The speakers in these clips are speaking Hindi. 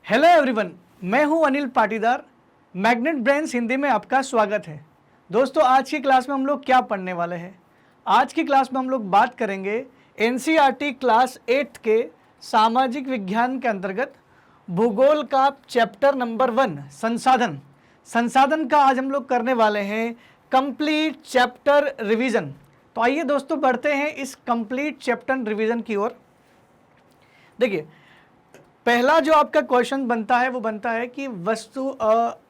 हेलो एवरीवन, मैं हूं अनिल पाटीदार। मैग्नेट ब्रेन्स हिंदी में आपका स्वागत है। दोस्तों, आज की क्लास में हम लोग क्या पढ़ने वाले हैं? आज की क्लास में हम लोग बात करेंगे एनसीईआरटी क्लास 8 के सामाजिक विज्ञान के अंतर्गत भूगोल का चैप्टर नंबर 1 संसाधन का आज हम लोग करने वाले हैं कंप्लीट चैप्टर रिवीजन। तो आइए दोस्तों, बढ़ते हैं इस कंप्लीट चैप्टर रिवीजन की ओर। देखिए, पहला जो आपका क्वेश्चन बनता है वो बनता है कि वस्तु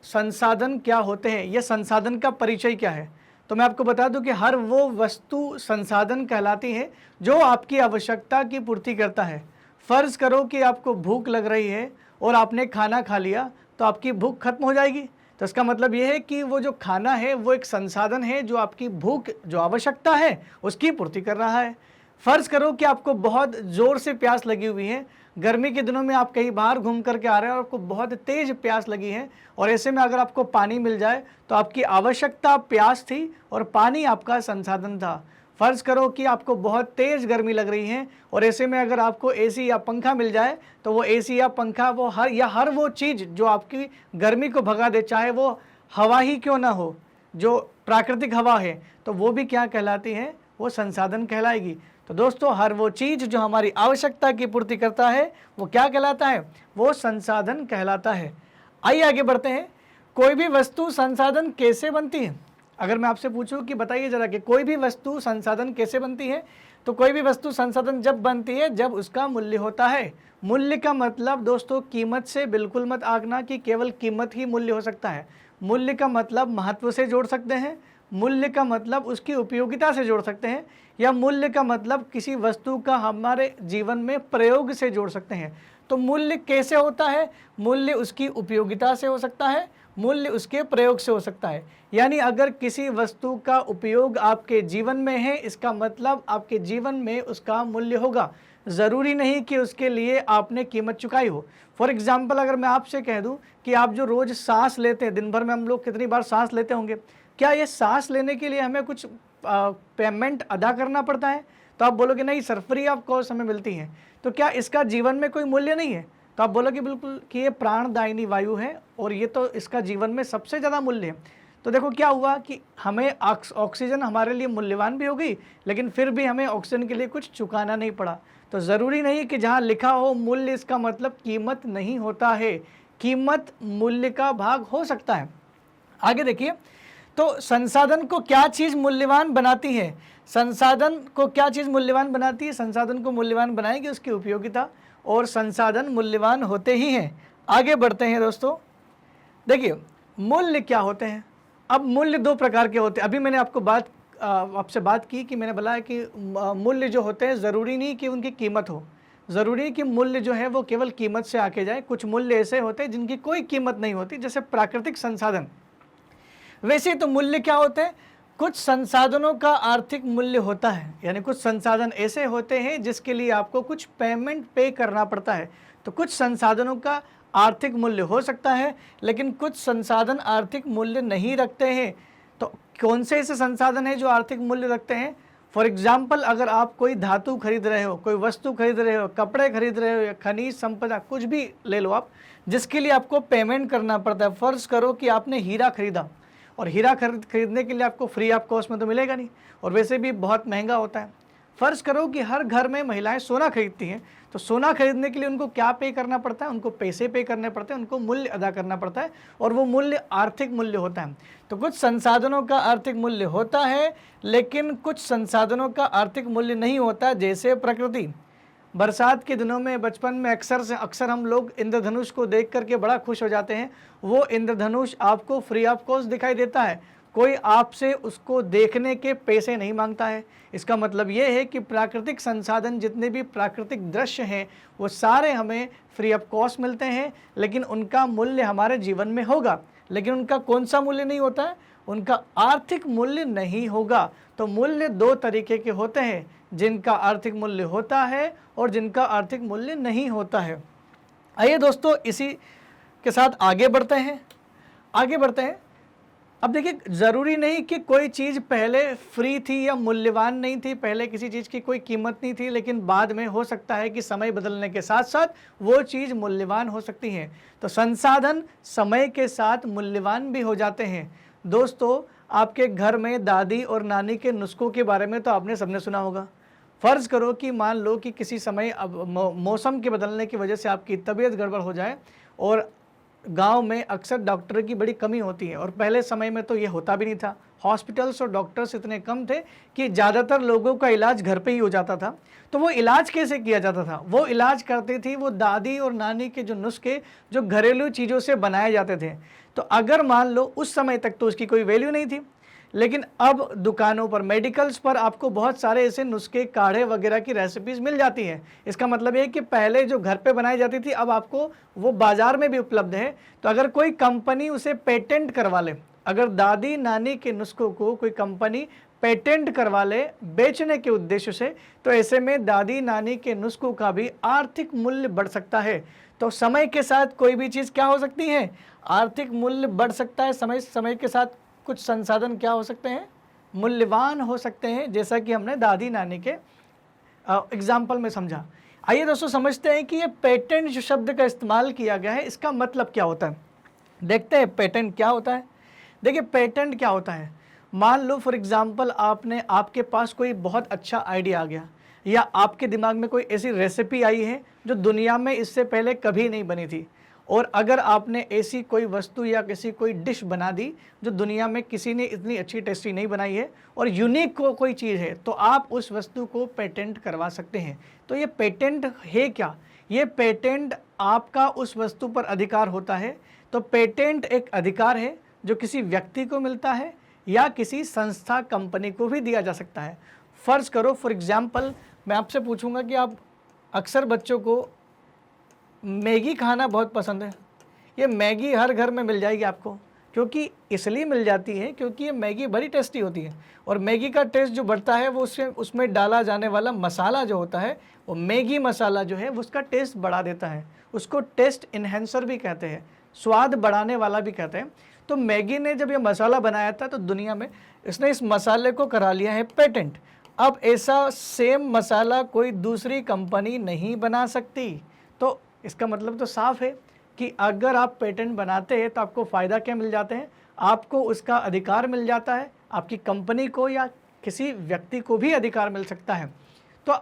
संसाधन क्या होते हैं या संसाधन का परिचय क्या है। तो मैं आपको बता दूं कि हर वो वस्तु संसाधन कहलाती है जो आपकी आवश्यकता की पूर्ति करता है। फ़र्ज़ करो कि आपको भूख लग रही है और आपने खाना खा लिया तो आपकी भूख खत्म हो जाएगी। तो इसका मतलब ये है कि वो जो खाना है वो एक संसाधन है जो आपकी भूख, जो आवश्यकता है, उसकी पूर्ति कर रहा है। फ़र्ज़ करो कि आपको बहुत ज़ोर से प्यास लगी हुई है। गर्मी के दिनों में आप कहीं बाहर घूम करके आ रहे हैं और आपको बहुत तेज़ प्यास लगी है, और ऐसे में अगर आपको पानी मिल जाए तो आपकी आवश्यकता प्यास थी और पानी आपका संसाधन था। फ़र्ज़ करो कि आपको बहुत तेज़ गर्मी लग रही है और ऐसे में अगर आपको एसी या पंखा मिल जाए तो वो एसी या पंखा वो हर वो चीज़ जो आपकी गर्मी को भगा दे, चाहे वो हवा ही क्यों ना हो, जो प्राकृतिक हवा है, तो वो भी क्या कहलाती है? वो संसाधन कहलाएगी। तो दोस्तों, हर वो चीज़ जो हमारी आवश्यकता की पूर्ति करता है वो क्या कहलाता है? वो संसाधन कहलाता है। आइए आगे बढ़ते हैं। कोई भी वस्तु संसाधन कैसे बनती है? अगर मैं आपसे पूछूं कि बताइए ज़रा कि कोई भी वस्तु संसाधन कैसे बनती है, तो कोई भी वस्तु संसाधन जब बनती है जब उसका मूल्य होता है। मूल्य का मतलब दोस्तों कीमत से बिल्कुल मत आंकना कि केवल कीमत ही मूल्य हो सकता है। मूल्य का मतलब महत्व से जोड़ सकते हैं, मूल्य का मतलब उसकी उपयोगिता से जोड़ सकते हैं, या मूल्य का मतलब किसी वस्तु का हमारे जीवन में प्रयोग से जोड़ सकते हैं। तो मूल्य कैसे होता है? मूल्य उसकी उपयोगिता से हो सकता है, मूल्य उसके प्रयोग से हो सकता है। यानी अगर किसी वस्तु का उपयोग आपके जीवन में है, इसका मतलब आपके जीवन में उसका मूल्य होगा। ज़रूरी नहीं कि उसके लिए आपने कीमत चुकाई हो। फॉर एग्ज़ाम्पल, अगर मैं आपसे कह दूं कि आप जो रोज़ सांस लेते हैं, दिन भर में हम लोग कितनी बार सांस लेते होंगे, क्या ये सांस लेने के लिए हमें कुछ पेमेंट अदा करना पड़ता है? तो आप बोलोगे नहीं सर, फ्री ऑफ कॉस्ट हमें मिलती है। तो क्या इसका जीवन में कोई मूल्य नहीं है? तो आप बोलोगे बिल्कुल कि ये प्राणदायिनी वायु है और ये तो इसका जीवन में सबसे ज़्यादा मूल्य है। तो देखो क्या हुआ कि हमें ऑक्सीजन हमारे लिए मूल्यवान भी हो गई, लेकिन फिर भी हमें ऑक्सीजन के लिए कुछ चुकाना नहीं पड़ा। तो ज़रूरी नहीं कि जहाँ लिखा हो मूल्य, इसका मतलब कीमत नहीं होता है। कीमत मूल्य का भाग हो सकता है। आगे देखिए, तो संसाधन को क्या चीज़ मूल्यवान बनाती है? संसाधन को क्या चीज़ मूल्यवान बनाती है? संसाधन को मूल्यवान बनाएगी उसकी उपयोगिता, और संसाधन मूल्यवान होते ही हैं। आगे बढ़ते हैं दोस्तों। देखिए, मूल्य क्या होते हैं? अब मूल्य दो प्रकार के होते हैं। अभी मैंने आपसे बात की कि मैंने बोला है कि मूल्य जो होते हैं ज़रूरी नहीं कि उनकी कीमत हो, ज़रूरी नहीं कि मूल्य जो है वो केवल कीमत से आके जाए। कुछ मूल्य ऐसे होते हैं जिनकी कोई कीमत नहीं होती, जैसे प्राकृतिक संसाधन। वैसे तो मूल्य क्या होते हैं? कुछ संसाधनों का आर्थिक मूल्य होता है, यानी कुछ संसाधन ऐसे होते हैं जिसके लिए आपको कुछ पेमेंट पे करना पड़ता है। तो कुछ संसाधनों का आर्थिक मूल्य हो सकता है, लेकिन कुछ संसाधन आर्थिक मूल्य नहीं रखते हैं। तो कौन से ऐसे संसाधन हैं जो आर्थिक मूल्य रखते हैं? फॉर एग्जाम्पल, अगर आप कोई धातु खरीद रहे हो, कोई वस्तु खरीद रहे हो, कपड़े खरीद रहे हो, या खनिज संपदा कुछ भी ले लो आप, जिसके लिए आपको पेमेंट करना पड़ता है। फ़र्ज़ करो कि आपने हीरा खरीदा, और हीरा खरीदने के लिए आपको फ्री ऑफ कॉस्ट में तो मिलेगा नहीं, और वैसे भी बहुत महंगा होता है। फ़र्ज़ करो कि हर घर में महिलाएं सोना खरीदती हैं, तो सोना खरीदने के लिए उनको क्या पे करना पड़ता है? उनको पैसे पे करने पड़ते हैं, उनको मूल्य अदा करना पड़ता है, और वो मूल्य आर्थिक मूल्य होता है। तो कुछ संसाधनों का आर्थिक मूल्य होता है, लेकिन कुछ संसाधनों का आर्थिक मूल्य नहीं होता। जैसे प्रकृति, बरसात के दिनों में बचपन में अक्सर हम लोग इंद्रधनुष को देख करके बड़ा खुश हो जाते हैं। वो इंद्रधनुष आपको फ्री ऑफ कॉस्ट दिखाई देता है, कोई आपसे उसको देखने के पैसे नहीं मांगता है। इसका मतलब ये है कि प्राकृतिक संसाधन, जितने भी प्राकृतिक दृश्य हैं, वो सारे हमें फ्री ऑफ कॉस्ट मिलते हैं, लेकिन उनका मूल्य हमारे जीवन में होगा। लेकिन उनका कौन सा मूल्य नहीं होता है? उनका आर्थिक मूल्य नहीं होगा। तो मूल्य दो तरीके के होते हैं, जिनका आर्थिक मूल्य होता है और जिनका आर्थिक मूल्य नहीं होता है। आइए दोस्तों, इसी के साथ आगे बढ़ते हैं। अब देखिए, ज़रूरी नहीं कि कोई चीज़ पहले फ्री थी या मूल्यवान नहीं थी, पहले किसी चीज़ की कोई कीमत नहीं थी, लेकिन बाद में हो सकता है कि समय बदलने के साथ साथ वो चीज़ मूल्यवान हो सकती है। तो संसाधन समय के साथ मूल्यवान भी हो जाते हैं। दोस्तों, आपके घर में दादी और नानी के नुस्खों के बारे में तो आपने सबने सुना होगा। फ़र्ज़ करो कि मान लो कि किसी समय अब मौसम के बदलने की वजह से आपकी तबीयत गड़बड़ हो जाए और गांव में अक्सर डॉक्टर की बड़ी कमी होती है, और पहले समय में तो ये होता भी नहीं था। हॉस्पिटल्स और डॉक्टर्स इतने कम थे कि ज़्यादातर लोगों का इलाज घर पे ही हो जाता था। तो वो इलाज कैसे किया जाता था? वो इलाज करती थी वो दादी और नानी के जो नुस्खे जो घरेलू चीज़ों से बनाए जाते थे। तो अगर मान लो उस समय तक तो उसकी कोई वैल्यू नहीं थी, लेकिन अब दुकानों पर, मेडिकल्स पर आपको बहुत सारे ऐसे नुस्खे, काढ़े वगैरह की रेसिपीज़ मिल जाती हैं। इसका मतलब ये है कि पहले जो घर पे बनाई जाती थी, अब आपको वो बाज़ार में भी उपलब्ध है। तो अगर कोई कंपनी उसे पेटेंट करवा ले, अगर दादी नानी के नुस्खों को कोई कंपनी पेटेंट करवा ले बेचने के उद्देश्य से, तो ऐसे में दादी नानी के नुस्खों का भी आर्थिक मूल्य बढ़ सकता है। तो समय के साथ कोई भी चीज़ क्या हो सकती है? आर्थिक मूल्य बढ़ सकता है। समय के साथ कुछ संसाधन क्या हो सकते हैं? मूल्यवान हो सकते हैं, जैसा कि हमने दादी नानी के एग्जाम्पल में समझा। आइए दोस्तों समझते हैं कि ये पेटेंट जो शब्द का इस्तेमाल किया गया है, इसका मतलब क्या होता है। देखते हैं पेटेंट क्या होता है। देखिए, पेटेंट क्या होता है, मान लो फॉर एग्जाम्पल आपके पास कोई बहुत अच्छा आइडिया आ गया, या आपके दिमाग में कोई ऐसी रेसिपी आई है जो दुनिया में इससे पहले कभी नहीं बनी थी, और अगर आपने ऐसी कोई वस्तु या किसी कोई डिश बना दी जो दुनिया में किसी ने इतनी अच्छी टेस्टी नहीं बनाई है और यूनिक कोई चीज़ है, तो आप उस वस्तु को पेटेंट करवा सकते हैं। तो ये पेटेंट है क्या? ये पेटेंट आपका उस वस्तु पर अधिकार होता है। तो पेटेंट एक अधिकार है जो किसी व्यक्ति को मिलता है या किसी संस्था, कंपनी को भी दिया जा सकता है। फ़र्ज़ करो फॉर एग्ज़ाम्पल मैं आपसे पूछूंगा कि आप अक्सर बच्चों को मैगी खाना बहुत पसंद है। ये मैगी हर घर में मिल जाएगी आपको, क्योंकि इसलिए मिल जाती है क्योंकि ये मैगी बड़ी टेस्टी होती है, और मैगी का टेस्ट जो बढ़ता है वो उसमें डाला जाने वाला मसाला जो होता है, वो मैगी मसाला जो है वो उसका टेस्ट बढ़ा देता है। उसको टेस्ट इन्हेंसर भी कहते हैं, स्वाद बढ़ाने वाला भी कहते हैं। तो मैगी ने जब ये मसाला बनाया था तो दुनिया में इसने इस मसाले को करा लिया है पेटेंट। अब ऐसा सेम मसाला कोई दूसरी कंपनी नहीं बना सकती। तो इसका मतलब तो साफ है कि अगर आप पेटेंट बनाते हैं तो आपको फ़ायदा क्या मिल जाते हैं? आपको उसका अधिकार मिल जाता है, आपकी कंपनी को या किसी व्यक्ति को भी अधिकार मिल सकता है। तो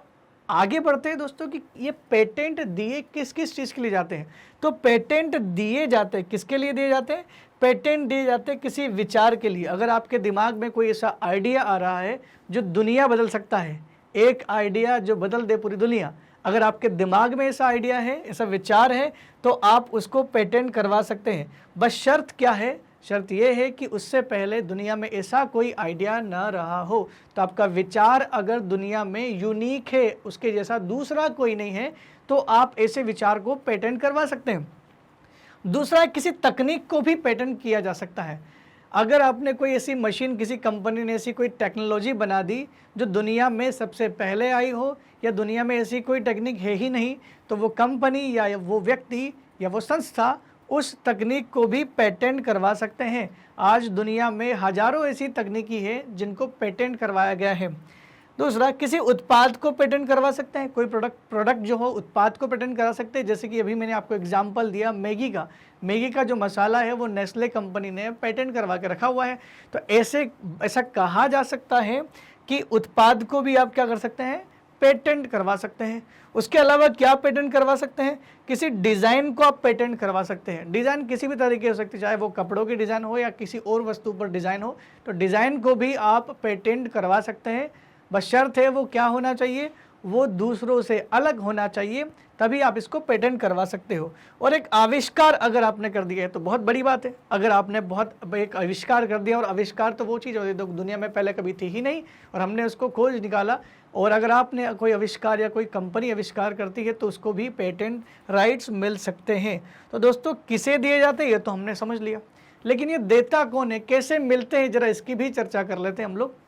आगे बढ़ते हैं दोस्तों कि ये पेटेंट दिए किस किस चीज़ के लिए जाते हैं। तो पेटेंट दिए जाते हैं, किसके लिए दिए जाते हैं? पेटेंट दिए जाते हैं किसी विचार के लिए। अगर आपके दिमाग में कोई ऐसा आइडिया आ रहा है जो दुनिया बदल सकता है, एक आइडिया जो बदल दे पूरी दुनिया, अगर आपके दिमाग में ऐसा आइडिया है, ऐसा विचार है, तो आप उसको पेटेंट करवा सकते हैं। बस शर्त क्या है? शर्त यह है कि उससे पहले दुनिया में ऐसा कोई आइडिया न रहा हो। तो आपका विचार अगर दुनिया में यूनिक है, उसके जैसा दूसरा कोई नहीं है, तो आप ऐसे विचार को पेटेंट करवा सकते हैं। दूसरा, किसी तकनीक को भी पेटेंट किया जा सकता है। अगर आपने कोई ऐसी मशीन, किसी कंपनी ने ऐसी कोई टेक्नोलॉजी बना दी जो दुनिया में सबसे पहले आई हो, या दुनिया में ऐसी कोई टेक्निक है ही नहीं, तो वो कंपनी या वो व्यक्ति या वो संस्था उस तकनीक को भी पेटेंट करवा सकते हैं। आज दुनिया में हजारों ऐसी तकनीकी है जिनको पेटेंट करवाया गया है। दूसरा, किसी उत्पाद को पेटेंट करवा सकते हैं। कोई प्रोडक्ट जो हो, उत्पाद को पेटेंट करा सकते हैं। जैसे कि अभी मैंने आपको एग्जांपल दिया मैगी का। मैगी का जो मसाला है वो नेस्ले कंपनी ने पेटेंट करवा के रखा हुआ है। तो ऐसा कहा जा सकता है कि उत्पाद को भी आप क्या कर सकते हैं? पेटेंट करवा सकते हैं। उसके अलावा क्या पेटेंट करवा सकते हैं? किसी डिज़ाइन को आप पेटेंट करवा सकते हैं। डिज़ाइन किसी भी तरीके हो सकती है, चाहे वो कपड़ों की डिज़ाइन हो या किसी और वस्तु पर डिज़ाइन हो, तो डिज़ाइन को भी आप पेटेंट करवा सकते हैं। बस शर्त है वो क्या होना चाहिए? वो दूसरों से अलग होना चाहिए, तभी आप इसको पेटेंट करवा सकते हो। और एक आविष्कार अगर आपने कर दिया है तो बहुत बड़ी बात है। अगर आपने एक आविष्कार कर दिया, और आविष्कार तो वो चीज़ होती है जो दुनिया में पहले कभी थी ही नहीं और हमने उसको खोज निकाला, और अगर आपने कोई आविष्कार या कोई कंपनी आविष्कार करती है तो उसको भी पेटेंट राइट्स मिल सकते हैं। तो दोस्तों, किसे दिए जाते हैं ये तो हमने समझ लिया, लेकिन ये देता कौन है, कैसे मिलते हैं, ज़रा इसकी भी चर्चा कर लेते हैं हम लोग।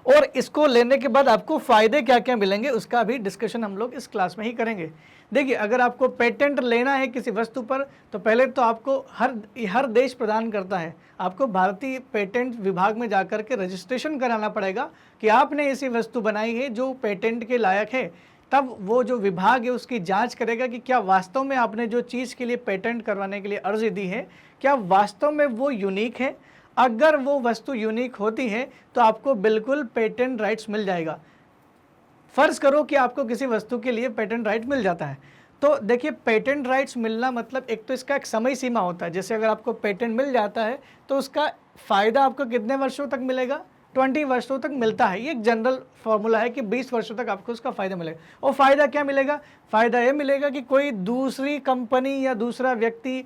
और इसको लेने के बाद आपको फ़ायदे क्या क्या मिलेंगे उसका भी डिस्कशन हम लोग इस क्लास में ही करेंगे। देखिए, अगर आपको पेटेंट लेना है किसी वस्तु पर तो पहले तो आपको हर देश प्रदान करता है, आपको भारतीय पेटेंट विभाग में जाकर के रजिस्ट्रेशन कराना पड़ेगा कि आपने ऐसी वस्तु बनाई है जो पेटेंट के लायक है। तब वो जो विभाग है उसकी जांच करेगा कि क्या वास्तव में आपने जो चीज़ के लिए पेटेंट करवाने के लिए अर्जी दी है क्या वास्तव में वो यूनिक है। अगर वो वस्तु यूनिक होती है तो आपको बिल्कुल पेटेंट राइट्स मिल जाएगा। फ़र्ज़ करो कि आपको किसी वस्तु के लिए पेटेंट राइट मिल जाता है, तो देखिए पेटेंट राइट्स मिलना मतलब एक तो इसका एक समय सीमा होता है। जैसे अगर आपको पेटेंट मिल जाता है तो उसका फ़ायदा आपको कितने वर्षों तक मिलेगा, 20 वर्षों तक मिलता है। ये एक जनरल फार्मूला है कि 20 वर्षों तक आपको उसका फ़ायदा मिलेगा। और फ़ायदा क्या मिलेगा, फ़ायदा ये मिलेगा कि कोई दूसरी कंपनी या दूसरा व्यक्ति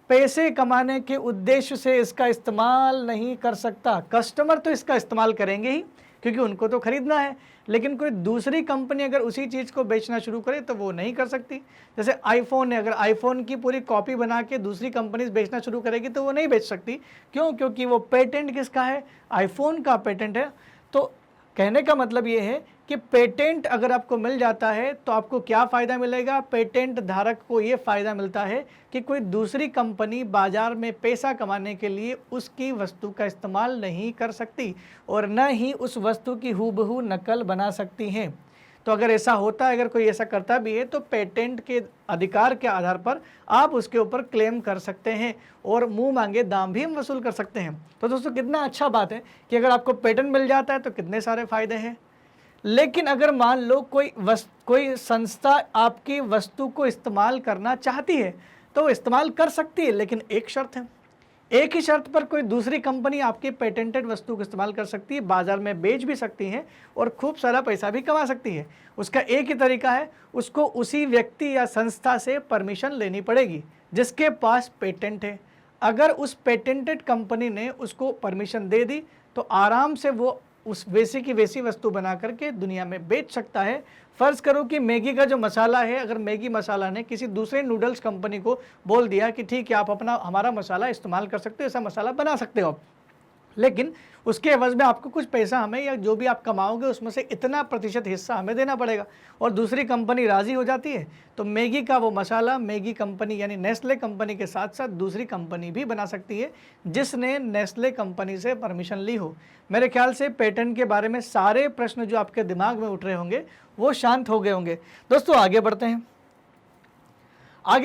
पैसे कमाने के उद्देश्य से इसका इस्तेमाल नहीं कर सकता। कस्टमर तो इसका इस्तेमाल करेंगे ही क्योंकि उनको तो खरीदना है, लेकिन कोई दूसरी कंपनी अगर उसी चीज़ को बेचना शुरू करे तो वो नहीं कर सकती। जैसे आईफोन है, अगर आईफोन की पूरी कॉपी बना के दूसरी कंपनी बेचना शुरू करेगी तो वो नहीं बेच सकती। क्यों? क्योंकि वो पेटेंट किसका है, आईफोन का पेटेंट है। तो कहने का मतलब ये है कि पेटेंट अगर आपको मिल जाता है तो आपको क्या फ़ायदा मिलेगा, पेटेंट धारक को ये फ़ायदा मिलता है कि कोई दूसरी कंपनी बाज़ार में पैसा कमाने के लिए उसकी वस्तु का इस्तेमाल नहीं कर सकती और न ही उस वस्तु की हूबहू नकल बना सकती हैं। तो अगर ऐसा होता है, अगर कोई ऐसा करता भी है तो पेटेंट के अधिकार के आधार पर आप उसके ऊपर क्लेम कर सकते हैं और मुंह मांगे दाम भी हम वसूल कर सकते हैं। तो दोस्तों कितना अच्छा बात है कि अगर आपको पेटेंट मिल जाता है तो कितने सारे फ़ायदे हैं। लेकिन अगर मान लो कोई संस्था आपकी वस्तु को इस्तेमाल करना चाहती है तो वो इस्तेमाल कर सकती है, लेकिन एक शर्त है, एक ही शर्त पर कोई दूसरी कंपनी आपकी पेटेंटेड वस्तु को इस्तेमाल कर सकती है, बाजार में बेच भी सकती है और खूब सारा पैसा भी कमा सकती है। उसका एक ही तरीका है, उसको उसी व्यक्ति या संस्था से परमिशन लेनी पड़ेगी जिसके पास पेटेंट है। अगर उस पेटेंटेड कंपनी ने उसको परमिशन दे दी तो आराम से वो उस वैसी की वैसी वस्तु बना करके दुनिया में बेच सकता है। फ़र्ज़ करो कि मैगी का जो मसाला है, अगर मैगी मसाला ने किसी दूसरे नूडल्स कंपनी को बोल दिया कि ठीक है आप हमारा मसाला इस्तेमाल कर सकते हो, ऐसा मसाला बना सकते हो, लेकिन उसके एवज़ में आपको कुछ पैसा हमें या जो भी आप कमाओगे उसमें से इतना प्रतिशत हिस्सा हमें देना पड़ेगा, और दूसरी कंपनी राज़ी हो जाती है तो मैगी का वो मसाला मैगी कंपनी यानी नेस्ले कंपनी के साथ साथ दूसरी कंपनी भी बना सकती है जिसने नेस्ले कंपनी से परमिशन ली हो। मेरे ख्याल से पेटेंट के बारे में सारे प्रश्न जो आपके दिमाग में उठ रहे होंगे वो शांत हो गए होंगे। दोस्तों आगे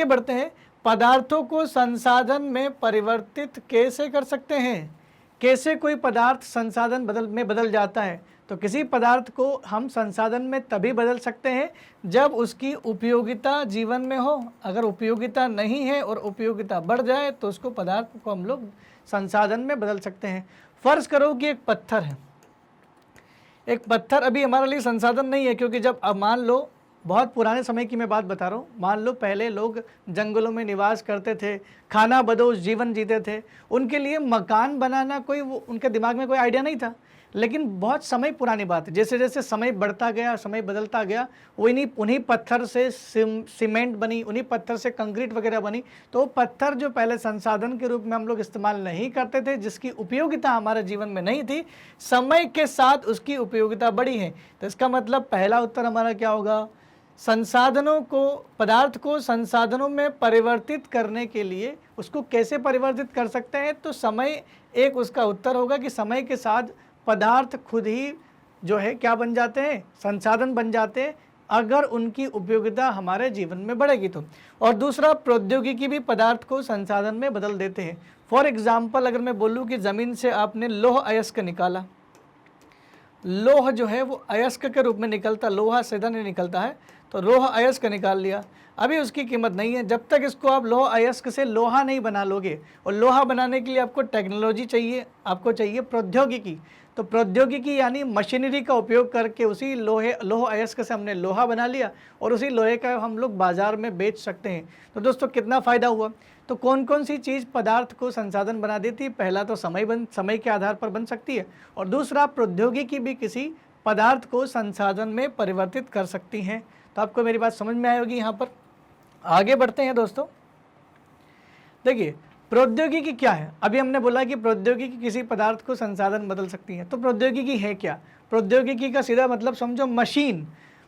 बढ़ते हैं। पदार्थों को संसाधन में परिवर्तित कैसे कर सकते हैं, कैसे कोई पदार्थ संसाधन में बदल जाता है। तो किसी पदार्थ को हम संसाधन में तभी बदल सकते हैं जब उसकी उपयोगिता जीवन में हो। अगर उपयोगिता नहीं है और उपयोगिता बढ़ जाए तो उसको पदार्थ को हम लोग संसाधन में बदल सकते हैं। फ़र्ज़ करो कि एक पत्थर है, एक पत्थर अभी हमारे लिए संसाधन नहीं है, क्योंकि जब अब मान लो बहुत पुराने समय की मैं बात बता रहा हूँ, मान लो पहले लोग जंगलों में निवास करते थे, खाना बदोश जीवन जीते थे, उनके लिए मकान बनाना उनके दिमाग में कोई आइडिया नहीं था। लेकिन बहुत समय पुरानी बात है, जैसे जैसे समय बढ़ता गया, समय बदलता गया, वो उन्हीं पत्थर से सीमेंट बनी, उन्हीं पत्थर से कंक्रीट वगैरह बनी। तो पत्थर जो पहले संसाधन के रूप में हम लोग इस्तेमाल नहीं करते थे, जिसकी उपयोगिता हमारे जीवन में नहीं थी, समय के साथ उसकी उपयोगिता बढ़ी है। तो इसका मतलब पहला उत्तर हमारा क्या होगा, पदार्थ को संसाधनों में परिवर्तित करने के लिए उसको कैसे परिवर्तित कर सकते हैं। तो समय एक उसका उत्तर होगा कि समय के साथ पदार्थ खुद ही जो है क्या बन जाते हैं, संसाधन बन जाते हैं, अगर उनकी उपयोगिता हमारे जीवन में बढ़ेगी तो। और दूसरा, प्रौद्योगिकी भी पदार्थ को संसाधन में बदल देते हैं। फॉर एग्जाम्पल अगर मैं बोलूँ कि ज़मीन से आपने लौह अयस्क निकाला, लोह जो है वो अयस्क के रूप में निकलता, लोहा सीधा नहीं निकलता है, तो लोह अयस्क निकाल लिया, अभी उसकी कीमत नहीं है। जब तक इसको आप लोह अयस्क से लोहा नहीं बना लोगे, और लोहा बनाने के लिए आपको टेक्नोलॉजी चाहिए, आपको चाहिए प्रौद्योगिकी। तो प्रौद्योगिकी यानी मशीनरी का उपयोग करके उसी लोह अयस्क से हमने लोहा बना लिया और उसी लोहे का हम लोग बाज़ार में बेच सकते हैं। तो दोस्तों कितना फ़ायदा हुआ। तो कौन कौन सी चीज़ पदार्थ को संसाधन बना देती है, पहला तो समय के आधार पर बन सकती है, और दूसरा प्रौद्योगिकी भी किसी पदार्थ को संसाधन में परिवर्तित कर सकती हैं। तो आपको मेरी बात समझ में आई होगी। यहाँ पर आगे बढ़ते हैं दोस्तों। देखिए, प्रौद्योगिकी क्या है? अभी हमने बोला कि प्रौद्योगिकी किसी पदार्थ को संसाधन बदल सकती है, तो प्रौद्योगिकी है क्या? प्रौद्योगिकी का सीधा मतलब समझो मशीन।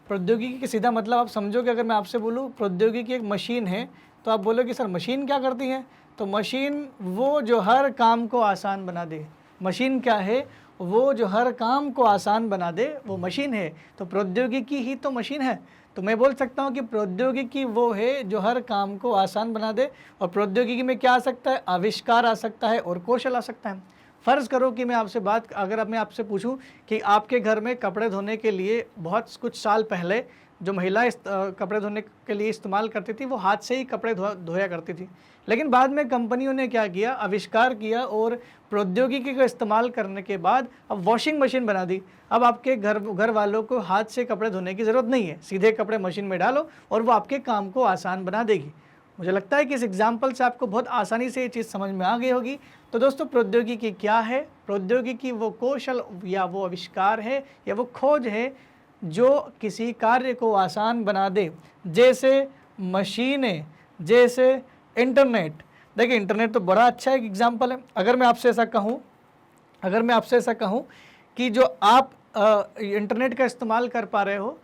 प्रौद्योगिकी का सीधा मतलब आप समझो कि अगर मैं आपसे बोलूँ प्रौद्योगिकी एक मशीन है, तो आप बोलोगे सर मशीन क्या करती है? तो मशीन वो जो हर काम को आसान बना दे। मशीन क्या है? वो जो हर काम को आसान बना दे, वो मशीन है। तो प्रौद्योगिकी ही तो मशीन है। तो मैं बोल सकता हूँ कि प्रौद्योगिकी वो है जो हर काम को आसान बना दे। और प्रौद्योगिकी में क्या आ सकता है? आविष्कार आ सकता है और कौशल आ सकता है। फ़र्ज़ करो कि मैं आपसे अगर मैं आपसे पूछूं कि आपके घर में कपड़े धोने के लिए बहुत कुछ साल पहले जो महिलाएं कपड़े धोने के लिए इस्तेमाल करती थी, वो हाथ से ही कपड़े धोया करती थी। लेकिन बाद में कंपनियों ने क्या किया? आविष्कार किया और प्रौद्योगिकी का इस्तेमाल करने के बाद अब वॉशिंग मशीन बना दी। अब आपके घर वालों को हाथ से कपड़े धोने की ज़रूरत नहीं है, सीधे कपड़े मशीन में डालो और वो आपके काम को आसान बना देगी। मुझे लगता है कि इस एग्जाम्पल से आपको बहुत आसानी से ये चीज़ समझ में आ गई होगी। तो दोस्तों, प्रौद्योगिकी क्या है? प्रौद्योगिकी वो कौशल या वो आविष्कार है या वो खोज है जो किसी कार्य को आसान बना दे, जैसे मशीनें, जैसे इंटरनेट। देखिए, इंटरनेट तो बड़ा अच्छा एक एग्जाम्पल है। अगर मैं आपसे ऐसा कहूँ कि जो आप इंटरनेट का इस्तेमाल कर पा रहे हो,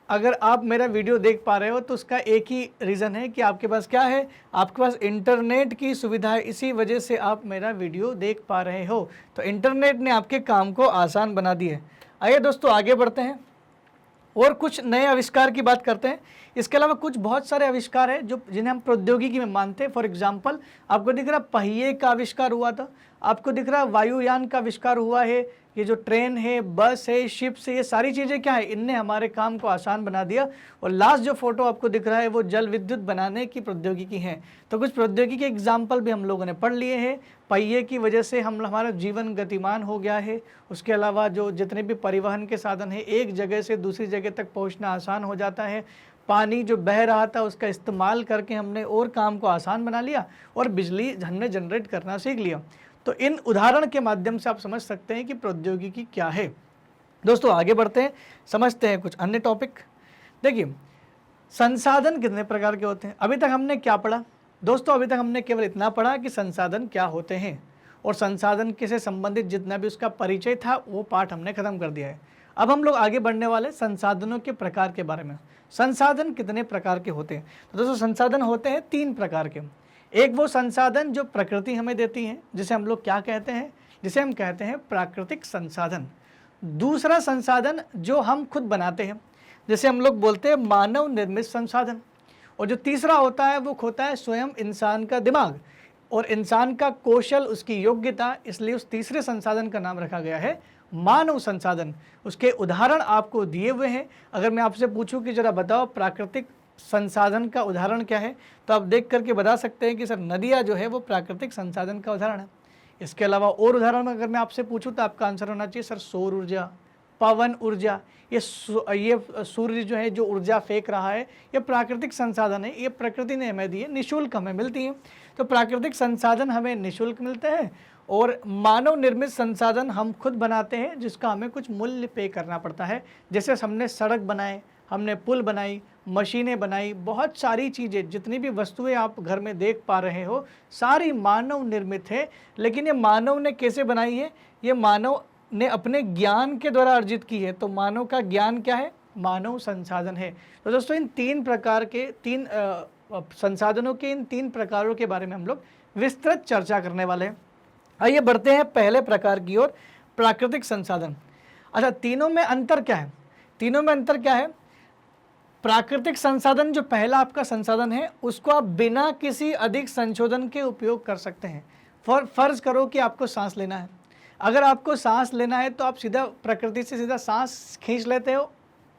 अगर आप मेरा वीडियो देख पा रहे हो, तो उसका एक ही रीज़न है कि आपके पास क्या है? आपके पास इंटरनेट की सुविधा है। इसी वजह से आप मेरा वीडियो देख पा रहे हो। तो इंटरनेट ने आपके काम को आसान बना दिया है। आइए दोस्तों, आगे बढ़ते हैं और कुछ नए आविष्कार की बात करते हैं। इसके अलावा कुछ बहुत सारे आविष्कार हैं जिन्हें हम प्रौद्योगिकी में मानते हैं। फॉर एग्जांपल, आपको दिख रहा पहिए का आविष्कार हुआ था, आपको दिख रहा वायुयान का आविष्कार हुआ है। ये जो ट्रेन है, बस है, शिप्स है, ये सारी चीज़ें क्या है? इनने हमारे काम को आसान बना दिया। और लास्ट जो फोटो आपको दिख रहा है वो जल विद्युत बनाने की प्रौद्योगिकी है। तो कुछ प्रौद्योगिकी एग्जाम्पल भी हम लोगों ने पढ़ लिए हैं। पहिए की वजह से हमारा जीवन गतिमान हो गया है। उसके अलावा जो जितने भी परिवहन के साधन है, एक जगह से दूसरी जगह तक पहुँचना आसान हो जाता है। पानी जो बह रहा था उसका इस्तेमाल करके हमने और काम को आसान बना लिया और बिजली हमने जनरेट करना सीख लिया। तो इन उदाहरण के माध्यम से आप समझ सकते हैं कि प्रौद्योगिकी क्या है। दोस्तों, आगे बढ़ते हैं, समझते हैं कुछ अन्य टॉपिक। देखिए, संसाधन कितने प्रकार के होते हैं? अभी तक हमने क्या पढ़ा दोस्तों? अभी तक हमने केवल इतना पढ़ा कि संसाधन क्या होते हैं और संसाधन से संबंधित जितना भी उसका परिचय था वो पाठ हमने खत्म कर दिया है। अब हम लोग आगे बढ़ने वाले संसाधनों के प्रकार के बारे में। संसाधन कितने प्रकार के होते हैं? तो दोस्तों, संसाधन होते हैं 3 प्रकार के। एक वो संसाधन जो प्रकृति हमें देती है, जिसे हम लोग क्या कहते हैं? जिसे हम कहते हैं प्राकृतिक संसाधन। दूसरा संसाधन जो हम खुद बनाते हैं, जिसे हम लोग बोलते हैं मानव निर्मित संसाधन। और जो तीसरा होता है वो होता है स्वयं इंसान का दिमाग और इंसान का कौशल, उसकी योग्यता। इसलिए उस तीसरे संसाधन का नाम रखा गया है मानव संसाधन। उसके उदाहरण आपको दिए हुए हैं। अगर मैं आपसे पूछूं कि जरा बताओ प्राकृतिक संसाधन का उदाहरण क्या है, तो आप देख करके बता सकते हैं कि सर नदियाँ जो है वो प्राकृतिक संसाधन का उदाहरण है। इसके अलावा और उदाहरण अगर मैं आपसे पूछूं तो आपका आंसर होना चाहिए सर सौर ऊर्जा, पवन ऊर्जा। ये सूर्य जो है जो ऊर्जा फेंक रहा है, ये प्राकृतिक संसाधन है, ये प्रकृति ने हमें दिए, निःशुल्क हमें मिलती है। तो प्राकृतिक संसाधन हमें निःशुल्क मिलते हैं और मानव निर्मित संसाधन हम खुद बनाते हैं, जिसका हमें कुछ मूल्य पे करना पड़ता है। जैसे हमने सड़क बनाए, हमने पुल बनाई, मशीनें बनाई, बहुत सारी चीज़ें, जितनी भी वस्तुएं आप घर में देख पा रहे हो, सारी मानव निर्मित है। लेकिन ये मानव ने कैसे बनाई है? ये मानव ने अपने ज्ञान के द्वारा अर्जित की है। तो मानव का ज्ञान क्या है? मानव संसाधन है। तो दोस्तों, इन 3 प्रकार के संसाधनों के इन 3 प्रकारों के बारे में हम लोग विस्तृत चर्चा करने वाले हैं। आइए बढ़ते हैं पहले प्रकार की ओर, प्राकृतिक संसाधन। अच्छा, तीनों में अंतर क्या है? तीनों में अंतर क्या है? प्राकृतिक संसाधन जो पहला आपका संसाधन है, उसको आप बिना किसी अधिक संशोधन के उपयोग कर सकते हैं। फर्ज करो कि आपको सांस लेना है। अगर आपको सांस लेना है तो आप सीधा प्रकृति से सीधा सांस खींच लेते हो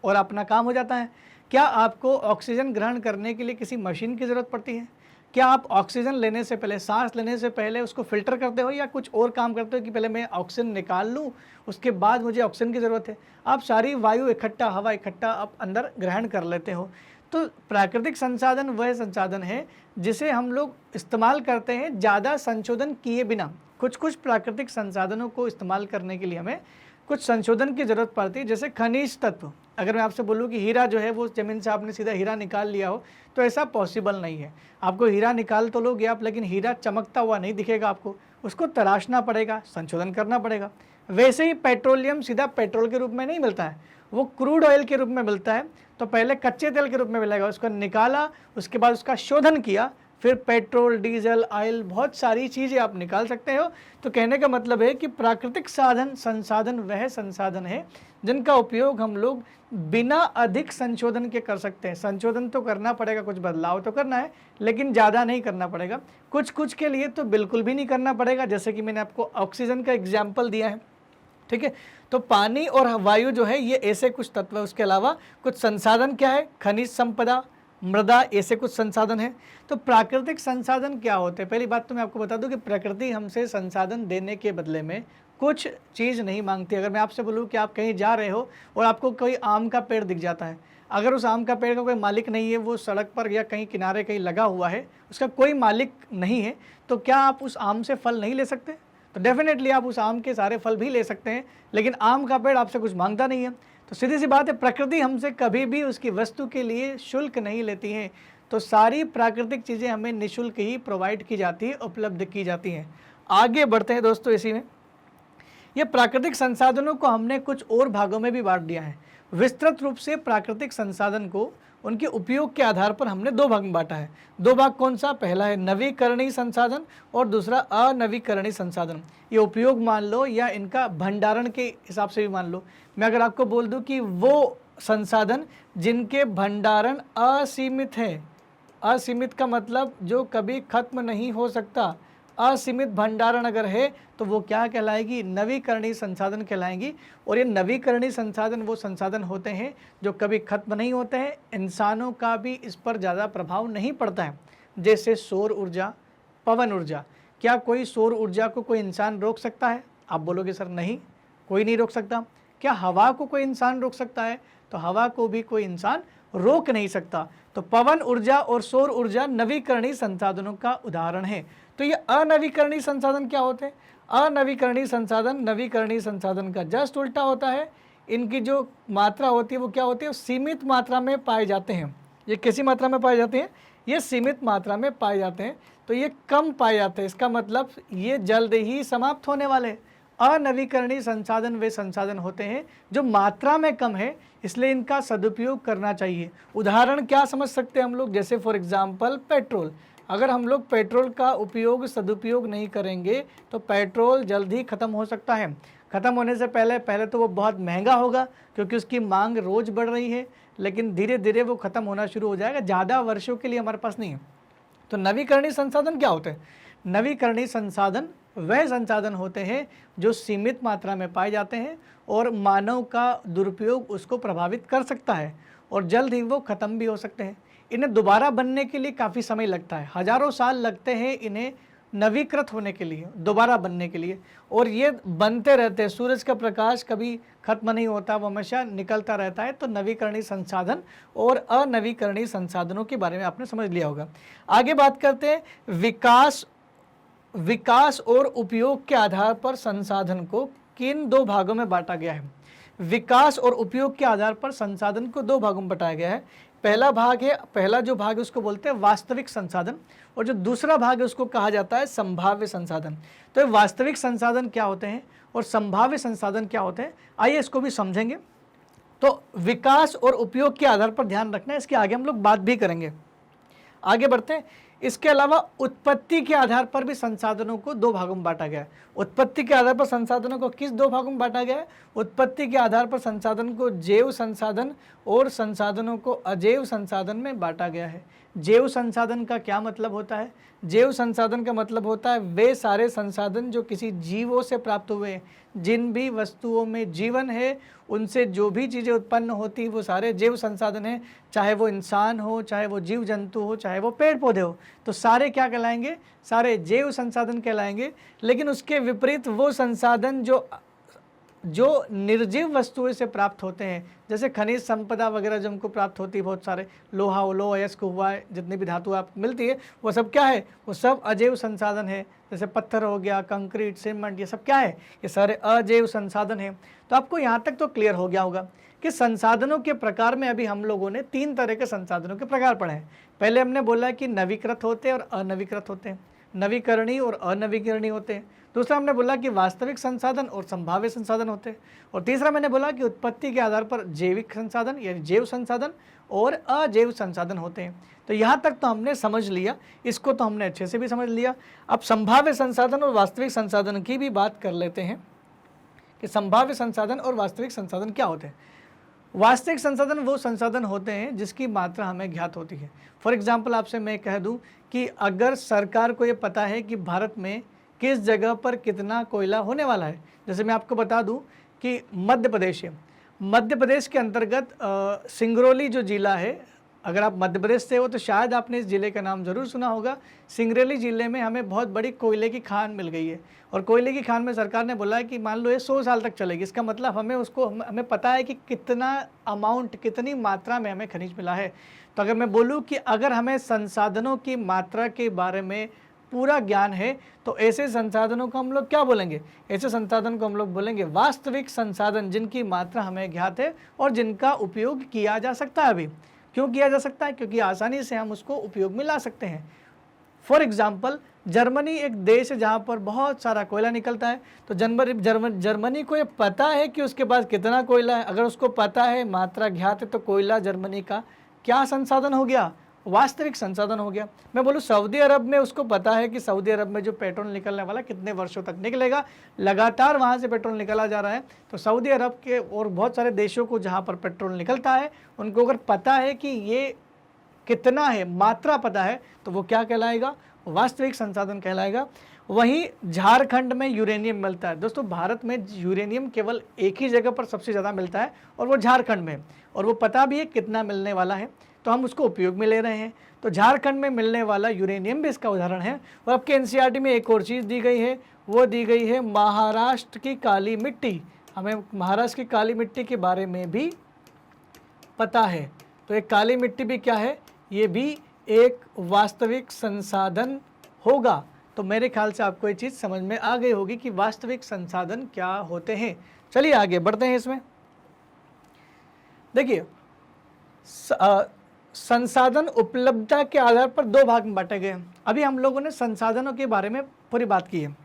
और अपना काम हो जाता है। क्या आपको ऑक्सीजन ग्रहण करने के लिए किसी मशीन की ज़रूरत पड़ती है? क्या आप ऑक्सीजन लेने से पहले, सांस लेने से पहले उसको फिल्टर करते हो या कुछ और काम करते हो कि पहले मैं ऑक्सीजन निकाल लूँ, उसके बाद मुझे ऑक्सीजन की ज़रूरत है? आप सारी वायु इकट्ठा, हवा इकट्ठा आप अंदर ग्रहण कर लेते हो। तो प्राकृतिक संसाधन वह संसाधन है जिसे हम लोग इस्तेमाल करते हैं ज़्यादा संशोधन किए बिना। कुछ प्राकृतिक संसाधनों को इस्तेमाल करने के लिए हमें कुछ संशोधन की ज़रूरत पड़ती है, जैसे खनिज तत्व। अगर मैं आपसे बोलूँ कि हीरा जो है वो ज़मीन से आपने सीधा हीरा निकाल लिया हो, तो ऐसा पॉसिबल नहीं है। आपको हीरा निकाल तो लोगे आप, लेकिन हीरा चमकता हुआ नहीं दिखेगा आपको, उसको तराशना पड़ेगा, संशोधन करना पड़ेगा। वैसे ही पेट्रोलियम सीधा पेट्रोल के रूप में नहीं मिलता है, वो क्रूड ऑयल के रूप में मिलता है। तो पहले कच्चे तेल के रूप में मिलेगा, उसको निकाला, उसके बाद उसका शोधन किया, फिर पेट्रोल, डीजल, ऑयल, बहुत सारी चीज़ें आप निकाल सकते हो। तो कहने का मतलब है कि प्राकृतिक संसाधन वह संसाधन है जिनका उपयोग हम लोग बिना अधिक संशोधन के कर सकते हैं। संशोधन तो करना पड़ेगा, कुछ बदलाव तो करना है, लेकिन ज़्यादा नहीं करना पड़ेगा। कुछ कुछ के लिए तो बिल्कुल भी नहीं करना पड़ेगा, जैसे कि मैंने आपको ऑक्सीजन का एग्जाम्पल दिया है, ठीक है। तो पानी और वायु जो है ये ऐसे कुछ तत्व है। उसके अलावा कुछ संसाधन क्या है, खनिज संपदा, मृदा, ऐसे कुछ संसाधन है। तो प्राकृतिक संसाधन क्या होते हैं? पहली बात तो मैं आपको बता दूं कि प्रकृति हमसे संसाधन देने के बदले में कुछ चीज़ नहीं मांगती। अगर मैं आपसे बोलूं कि आप कहीं जा रहे हो और आपको कोई आम का पेड़ दिख जाता है, अगर उस आम का पेड़ का कोई मालिक नहीं है, वो सड़क पर या कहीं किनारे कहीं लगा हुआ है, उसका कोई मालिक नहीं है, तो क्या आप उस आम से फल नहीं ले सकते? तो डेफिनेटली आप उस आम के सारे फल भी ले सकते हैं, लेकिन आम का पेड़ आपसे कुछ मांगता नहीं है। तो सीधी सी बात है, प्रकृति हमसे कभी भी उसकी वस्तु के लिए शुल्क नहीं लेती है। तो सारी प्राकृतिक चीज़ें हमें निःशुल्क ही प्रोवाइड की जाती है, उपलब्ध की जाती हैं। आगे बढ़ते हैं दोस्तों, इसी में ये प्राकृतिक संसाधनों को हमने कुछ और भागों में भी बांट दिया है। विस्तृत रूप से प्राकृतिक संसाधन को उनके उपयोग के आधार पर हमने दो भाग में बांटा है। दो भाग कौन सा? पहला है नवीकरणीय संसाधन और दूसरा अनवीकरणीय संसाधन। ये उपयोग मान लो या इनका भंडारण के हिसाब से भी मान लो। मैं अगर आपको बोल दूं कि वो संसाधन जिनके भंडारण असीमित है, असीमित का मतलब जो कभी खत्म नहीं हो सकता, असीमित भंडारण अगर है तो वो क्या कहलाएगी? नवीकरणीय संसाधन कहलाएंगी। और ये नवीकरणीय संसाधन वो संसाधन होते हैं जो कभी खत्म नहीं होते हैं, इंसानों का भी इस पर ज़्यादा प्रभाव नहीं पड़ता है। जैसे सौर ऊर्जा, पवन ऊर्जा। क्या कोई सौर ऊर्जा को कोई इंसान रोक सकता है? आप बोलोगे सर नहीं, कोई नहीं रोक सकता। क्या हवा को कोई इंसान रोक सकता है? तो हवा को भी कोई इंसान रोक नहीं सकता। तो पवन ऊर्जा और सौर ऊर्जा नवीकरणीय संसाधनों का उदाहरण है। तो ये अनवीकरणीय संसाधन क्या होते हैं? अनवीकरणीय संसाधन नवीकरणीय संसाधन का जस्ट उल्टा होता है। इनकी जो मात्रा होती है वो क्या होती है? सीमित मात्रा में पाए जाते हैं। ये कैसी मात्रा में पाए जाते हैं? ये सीमित मात्रा में पाए जाते हैं, तो ये कम पाए जाते हैं। इसका मतलब ये जल्द ही समाप्त होने वाले हैं। अनवीकरणीय संसाधन वे संसाधन होते हैं जो मात्रा में कम है, इसलिए इनका सदुपयोग करना चाहिए। उदाहरण क्या समझ सकते हैं हम लोग? जैसे फॉर एग्जांपल पेट्रोल। अगर हम लोग पेट्रोल का उपयोग सदुपयोग नहीं करेंगे तो पेट्रोल जल्द ही ख़त्म हो सकता है। ख़त्म होने से पहले तो वो बहुत महंगा होगा क्योंकि उसकी मांग रोज़ बढ़ रही है, लेकिन धीरे धीरे वो ख़त्म होना शुरू हो जाएगा। ज़्यादा वर्षों के लिए हमारे पास नहीं है। तो नवीकरणीय संसाधन क्या होते हैं? नवीकरणीय संसाधन वह संसाधन होते हैं जो सीमित मात्रा में पाए जाते हैं और मानव का दुरुपयोग उसको प्रभावित कर सकता है और जल्द ही वो ख़त्म भी हो सकते हैं। इन्हें दोबारा बनने के लिए काफ़ी समय लगता है, हज़ारों साल लगते हैं इन्हें नवीकृत होने के लिए, दोबारा बनने के लिए। और ये बनते रहते हैं। सूरज का प्रकाश कभी खत्म नहीं होता, वो हमेशा निकलता रहता है। तो नवीकरणीय संसाधन और अनवीकरणीय संसाधनों के बारे में आपने समझ लिया होगा। आगे बात करते हैं विकास और उपयोग के आधार पर संसाधन को किन दो भागों में बांटा गया है? विकास और उपयोग के आधार पर संसाधन को दो भागों में बांटा गया है। पहला जो भाग है उसको बोलते हैं वास्तविक संसाधन, और जो दूसरा भाग है उसको कहा जाता है संभाव्य संसाधन। तो वास्तविक संसाधन क्या होते हैं और संभाव्य संसाधन क्या होते हैं, आइए इसको भी समझेंगे। तो विकास और उपयोग के आधार पर ध्यान रखना है, इसके आगे हम लोग बात भी करेंगे। आगे बढ़ते हैं। इसके अलावा उत्पत्ति के आधार पर भी संसाधनों को दो भागों में बांटा गया है। उत्पत्ति के आधार पर संसाधनों को किस दो भागों में बांटा गया है? उत्पत्ति के आधार पर संसाधन को जैव संसाधन और संसाधनों को अजैव संसाधन में बांटा गया है। जैव संसाधन का क्या मतलब होता है? जैव संसाधन का मतलब होता है वे सारे संसाधन जो किसी जीवों से प्राप्त हुए हैं। जिन भी वस्तुओं में जीवन है उनसे जो भी चीज़ें उत्पन्न होती वो सारे जैव संसाधन हैं। चाहे वो इंसान हो, चाहे वो जीव जंतु हो, चाहे वो पेड़ पौधे हो, तो सारे क्या कहलाएंगे? सारे जैव संसाधन कहलाएंगे। लेकिन उसके विपरीत वो संसाधन जो निर्जीव वस्तुओं से प्राप्त होते हैं, जैसे खनिज संपदा वगैरह जो हमको प्राप्त होती है, बहुत सारे लोहा हो, लो अयस्क हुआ है, जितनी भी धातु आप मिलती है वो सब क्या है? वो सब अजैव संसाधन है। जैसे पत्थर हो गया, कंक्रीट, सीमेंट, ये सब क्या है? ये सारे अजैव संसाधन है। तो आपको यहाँ तक तो क्लियर हो गया होगा कि संसाधनों के प्रकार में अभी हम लोगों ने 3 तरह के संसाधनों के प्रकार पढ़े हैं। पहले हमने बोला कि नवीकृत होते हैं और अनवीकृत होते हैं, नवीकरणीय और अनवीकरणीय होते हैं। दूसरा हमने बोला कि वास्तविक संसाधन और संभाव्य संसाधन होते हैं। और तीसरा मैंने बोला कि उत्पत्ति के आधार पर जैविक संसाधन यानी जैव संसाधन और अजैव संसाधन होते हैं। तो यहाँ तक तो हमने समझ लिया, इसको तो हमने अच्छे से भी समझ लिया। अब संभाव्य संसाधन और वास्तविक संसाधन की भी बात कर लेते हैं कि संभाव्य संसाधन और वास्तविक संसाधन क्या होते हैं। वास्तविक संसाधन वो संसाधन होते हैं जिसकी मात्रा हमें ज्ञात होती है। फॉर एग्जाम्पल आपसे मैं कह दूं कि अगर सरकार को ये पता है कि भारत में किस जगह पर कितना कोयला होने वाला है, जैसे मैं आपको बता दूं कि मध्य प्रदेश है, मध्य प्रदेश के अंतर्गत सिंगरौली जो जिला है, अगर आप मध्य प्रदेश से हो तो शायद आपने इस ज़िले का नाम ज़रूर सुना होगा। सिंगरौली ज़िले में हमें बहुत बड़ी कोयले की खान मिल गई है और कोयले की खान में सरकार ने बोला है कि मान लो ये 100 साल तक चलेगी। इसका मतलब हमें पता है कि कितना अमाउंट, कितनी मात्रा में हमें खनिज मिला है। तो अगर मैं बोलूँ कि अगर हमें संसाधनों की मात्रा के बारे में पूरा ज्ञान है तो ऐसे संसाधनों को हम लोग क्या बोलेंगे? ऐसे संसाधन को हम लोग बोलेंगे वास्तविक संसाधन, जिनकी मात्रा हमें ज्ञात है और जिनका उपयोग किया जा सकता है। अभी क्यों किया जा सकता है? क्योंकि आसानी से हम उसको उपयोग में ला सकते हैं। फॉर एग्जाम्पल जर्मनी एक देश है जहाँ पर बहुत सारा कोयला निकलता है। तो जर्मनी को ये पता है कि उसके पास कितना कोयला है। अगर उसको पता है, मात्रा ज्ञात है, तो कोयला जर्मनी का क्या संसाधन हो गया? वास्तविक संसाधन हो गया। मैं बोलूँ सऊदी अरब में उसको पता है कि सऊदी अरब में जो पेट्रोल निकलने वाला कितने वर्षों तक निकलेगा, लगातार वहाँ से पेट्रोल निकला जा रहा है। तो सऊदी अरब के और बहुत सारे देशों को जहाँ पर पेट्रोल निकलता है, उनको अगर पता है कि ये कितना है, मात्रा पता है, तो वो क्या कहलाएगा? वास्तविक संसाधन कहलाएगा। वहीं झारखंड में यूरेनियम मिलता है। दोस्तों भारत में यूरेनियम केवल एक ही जगह पर सबसे ज़्यादा मिलता है और वो झारखंड में, और वो पता भी है कितना मिलने वाला है, तो हम उसको उपयोग में ले रहे हैं। तो झारखंड में मिलने वाला यूरेनियम भी इसका उदाहरण है। और आपके एनसीईआरटी में एक और चीज़ दी गई है, वो दी गई है महाराष्ट्र की काली मिट्टी। हमें महाराष्ट्र की काली मिट्टी के बारे में भी पता है। तो एक काली मिट्टी भी क्या है? ये भी एक वास्तविक संसाधन होगा। तो मेरे ख्याल से आपको ये चीज़ समझ में आ गई होगी कि वास्तविक संसाधन क्या होते हैं। चलिए आगे बढ़ते हैं। इसमें देखिए संसाधन उपलब्धता के आधार पर 2 भाग में बांटे गए हैं। अभी हम लोगों ने संसाधनों के बारे में पूरी बात की है।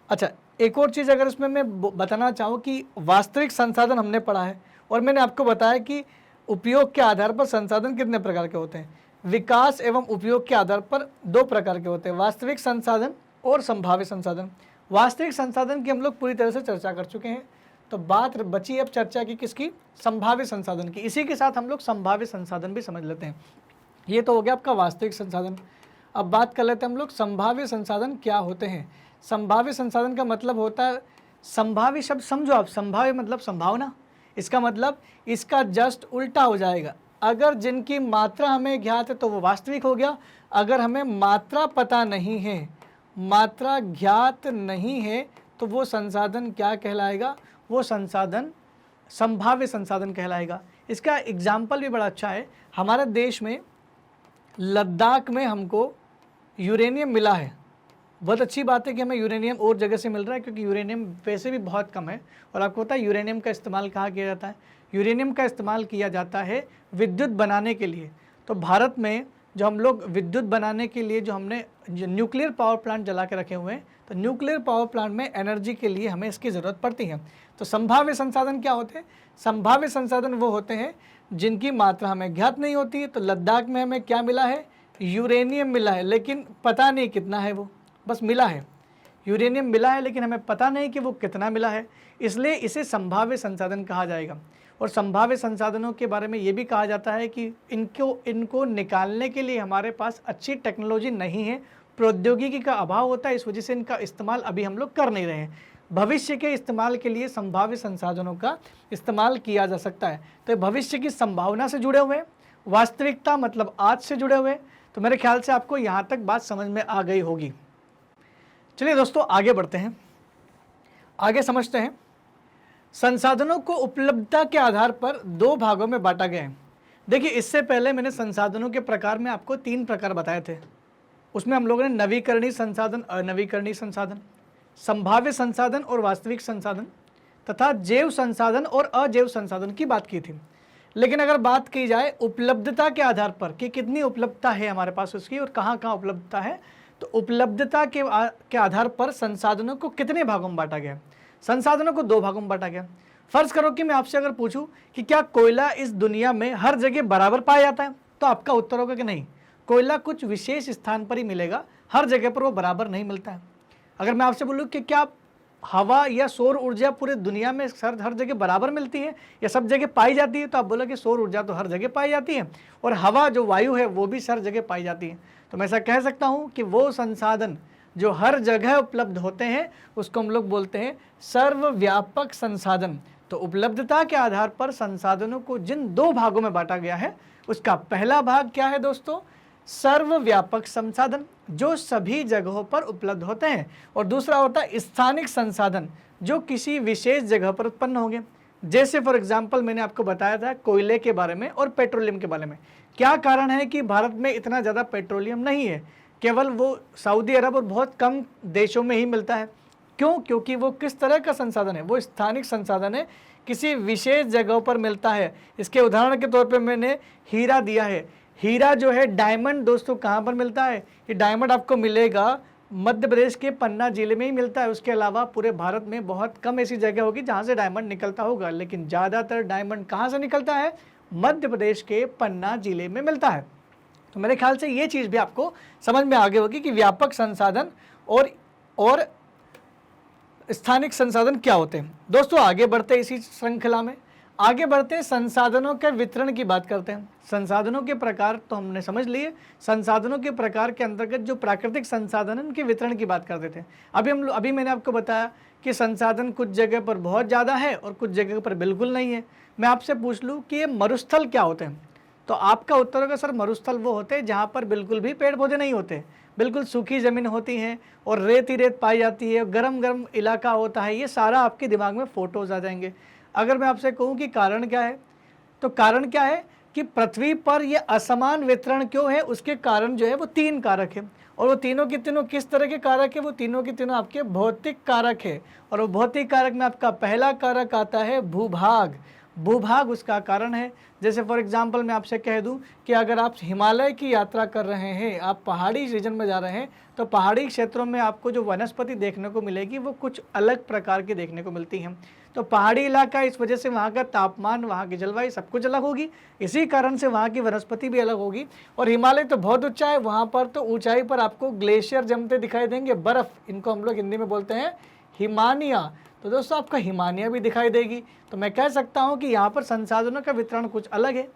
अच्छा, एक और चीज़ अगर इसमें मैं बताना चाहूँ कि वास्तविक संसाधन हमने पढ़ा है और मैंने आपको बताया कि उपयोग के आधार पर संसाधन कितने प्रकार के होते हैं। विकास एवं उपयोग के आधार पर 2 प्रकार के होते हैं, वास्तविक संसाधन और संभाव्य संसाधन। वास्तविक संसाधन की हम लोग पूरी तरह से चर्चा कर चुके हैं। तो बात बची अब चर्चा की किसकी? संभाव्य संसाधन की। इसी के साथ हम लोग संभाव्य संसाधन भी समझ लेते हैं। ये तो हो गया आपका वास्तविक संसाधन। अब बात कर लेते हैं हम लोग संभाव्य संसाधन क्या होते हैं। संभाव्य संसाधन का मतलब होता है, संभाव्य शब्द समझो आप, संभाव्य मतलब संभावना, इसका मतलब इसका जस्ट उल्टा हो जाएगा। अगर जिनकी मात्रा हमें ज्ञात है तो वो वास्तविक हो गया। अगर हमें मात्रा पता नहीं है, मात्रा ज्ञात नहीं है, तो वो संसाधन क्या कहलाएगा? वो संसाधन संभाव्य संसाधन कहलाएगा। इसका एग्जाम्पल भी बड़ा अच्छा है। हमारे देश में लद्दाख में हमको यूरेनियम मिला है। बहुत अच्छी बात है कि हमें यूरेनियम और जगह से मिल रहा है, क्योंकि यूरेनियम वैसे भी बहुत कम है। और आपको पता है यूरेनियम का इस्तेमाल कहाँ किया जाता है? यूरेनियम का इस्तेमाल किया जाता है विद्युत बनाने के लिए। तो भारत में जो हम लोग विद्युत बनाने के लिए जो न्यूक्लियर पावर प्लांट जला के रखे हुए हैं, तो न्यूक्लियर पावर प्लांट में एनर्जी के लिए हमें इसकी ज़रूरत पड़ती है। तो संभाव्य संसाधन क्या होते हैं? संभाव्य संसाधन वो होते हैं जिनकी मात्रा हमें ज्ञात नहीं होती है। तो लद्दाख में हमें क्या मिला है? यूरेनियम मिला है, लेकिन पता नहीं कितना है, वो बस मिला है। यूरेनियम मिला है लेकिन हमें पता नहीं कि वो कितना मिला है, इसलिए इसे संभाव्य संसाधन कहा जाएगा। और संभाव्य संसाधनों के बारे में ये भी कहा जाता है कि इनको निकालने के लिए हमारे पास अच्छी टेक्नोलॉजी नहीं है, प्रौद्योगिकी का अभाव होता है, इस वजह से इनका इस्तेमाल अभी हम लोग कर नहीं रहे हैं। भविष्य के इस्तेमाल के लिए संभाव्य संसाधनों का इस्तेमाल किया जा सकता है। तो भविष्य की संभावना से जुड़े हुए, वास्तविकता मतलब आज से जुड़े हुए। तो मेरे ख्याल से आपको यहाँ तक बात समझ में आ गई होगी। चलिए दोस्तों आगे बढ़ते हैं, आगे समझते हैं। संसाधनों को उपलब्धता के आधार पर 2 भागों में बांटा गया है। देखिए इससे पहले मैंने संसाधनों के प्रकार में आपको 3 प्रकार बताए थे। उसमें हम लोगों ने नवीकरणीय संसाधन, अनवीकरणीय संसाधन, संभाव्य संसाधन और वास्तविक संसाधन तथा जैव संसाधन और अजैव संसाधन की बात की थी। लेकिन अगर बात की जाए उपलब्धता के आधार पर कि कितनी उपलब्धता है हमारे पास उसकी और कहाँ कहाँ उपलब्धता है, तो उपलब्धता के आधार पर संसाधनों को कितने भागों में बांटा गया? संसाधनों को 2 भागों में बांटा गया। फर्ज करो कि मैं आपसे अगर पूछूं कि क्या कोयला इस दुनिया में हर जगह बराबर पाया जाता है, तो आपका उत्तर होगा कि नहीं, कोयला कुछ विशेष स्थान पर ही मिलेगा, हर जगह पर वो बराबर नहीं मिलता है। अगर मैं आपसे बोलूँ कि क्या हवा या सौर ऊर्जा पूरे दुनिया में हर जगह बराबर मिलती है या सब जगह पाई जाती है, तो आप बोलोगे सौर ऊर्जा तो हर जगह पाई जाती है और हवा जो वायु है वो भी हर जगह पाई जाती है। तो मैं ऐसा कह सकता हूँ कि वो संसाधन जो हर जगह उपलब्ध होते हैं उसको हम लोग बोलते हैं सर्वव्यापक संसाधन। तो उपलब्धता के आधार पर संसाधनों को जिन 2 भागों में बांटा गया है, उसका पहला भाग क्या है दोस्तों, सर्वव्यापक संसाधन जो सभी जगहों पर उपलब्ध होते हैं, और दूसरा होता है स्थानिक संसाधन जो किसी विशेष जगह पर उत्पन्न होंगे। जैसे फॉर एग्जांपल मैंने आपको बताया था कोयले के बारे में और पेट्रोलियम के बारे में। क्या कारण है कि भारत में इतना ज़्यादा पेट्रोलियम नहीं है, केवल वो सऊदी अरब और बहुत कम देशों में ही मिलता है। क्यों? क्योंकि वो किस तरह का संसाधन है, वो स्थानिक संसाधन है, किसी विशेष जगहों पर मिलता है। इसके उदाहरण के तौर पे मैंने हीरा दिया है। हीरा जो है डायमंड दोस्तों कहाँ पर मिलता है, ये डायमंड आपको मिलेगा मध्य प्रदेश के पन्ना जिले में ही मिलता है। उसके अलावा पूरे भारत में बहुत कम ऐसी जगह होगी जहाँ से डायमंड निकलता होगा, लेकिन ज़्यादातर डायमंड कहाँ से निकलता है, मध्य प्रदेश के पन्ना जिले में मिलता है। तो मेरे ख्याल से ये चीज़ भी आपको समझ में आगे होगी कि व्यापक संसाधन और स्थानिक संसाधन क्या होते हैं। दोस्तों आगे बढ़ते इसी श्रृंखला में आगे बढ़ते संसाधनों के वितरण की बात करते हैं। संसाधनों के प्रकार तो हमने समझ लिए, संसाधनों के प्रकार के अंतर्गत जो प्राकृतिक संसाधन के वितरण की बात करते थे। अभी मैंने आपको बताया कि संसाधन कुछ जगह पर बहुत ज़्यादा है और कुछ जगह पर बिल्कुल नहीं है। मैं आपसे पूछ लूँ कि ये मरुस्थल क्या होते हैं, तो आपका उत्तर होगा सर मरुस्थल वो होते हैं जहाँ पर बिल्कुल भी पेड़ पौधे नहीं होते, बिल्कुल सूखी ज़मीन होती है और रेत ही रेत पाई जाती है, गरम गरम इलाका होता है। ये सारा आपके दिमाग में फ़ोटोज़ आ जाएंगे। अगर मैं आपसे कहूँ कि कारण क्या है, तो कारण क्या है कि पृथ्वी पर ये असमान वितरण क्यों है, उसके कारण जो है वो 3 कारक है। और वो तीनों के तीनों किस तरह के कारक है, वो तीनों के तीनों आपके भौतिक कारक है। और वो भौतिक कारक में आपका पहला कारक आता है भूभाग। भूभाग उसका कारण है। जैसे फॉर एग्जांपल मैं आपसे कह दूं कि अगर आप हिमालय की यात्रा कर रहे हैं, आप पहाड़ी रीजन में जा रहे हैं, तो पहाड़ी क्षेत्रों में आपको जो वनस्पति देखने को मिलेगी वो कुछ अलग प्रकार की देखने को मिलती हैं। तो पहाड़ी इलाका इस वजह से वहाँ का तापमान, वहाँ की जलवायु सब कुछ अलग होगी, इसी कारण से वहाँ की वनस्पति भी अलग होगी। और हिमालय तो बहुत ऊंचा है, वहाँ पर तो ऊंचाई पर आपको ग्लेशियर जमते दिखाई देंगे, बर्फ़, इनको हम लोग हिंदी में बोलते हैं हिमानिया। तो दोस्तों आपका हिमानिया भी दिखाई देगी। तो मैं कह सकता हूँ कि यहाँ पर संसाधनों का वितरण कुछ अलग है।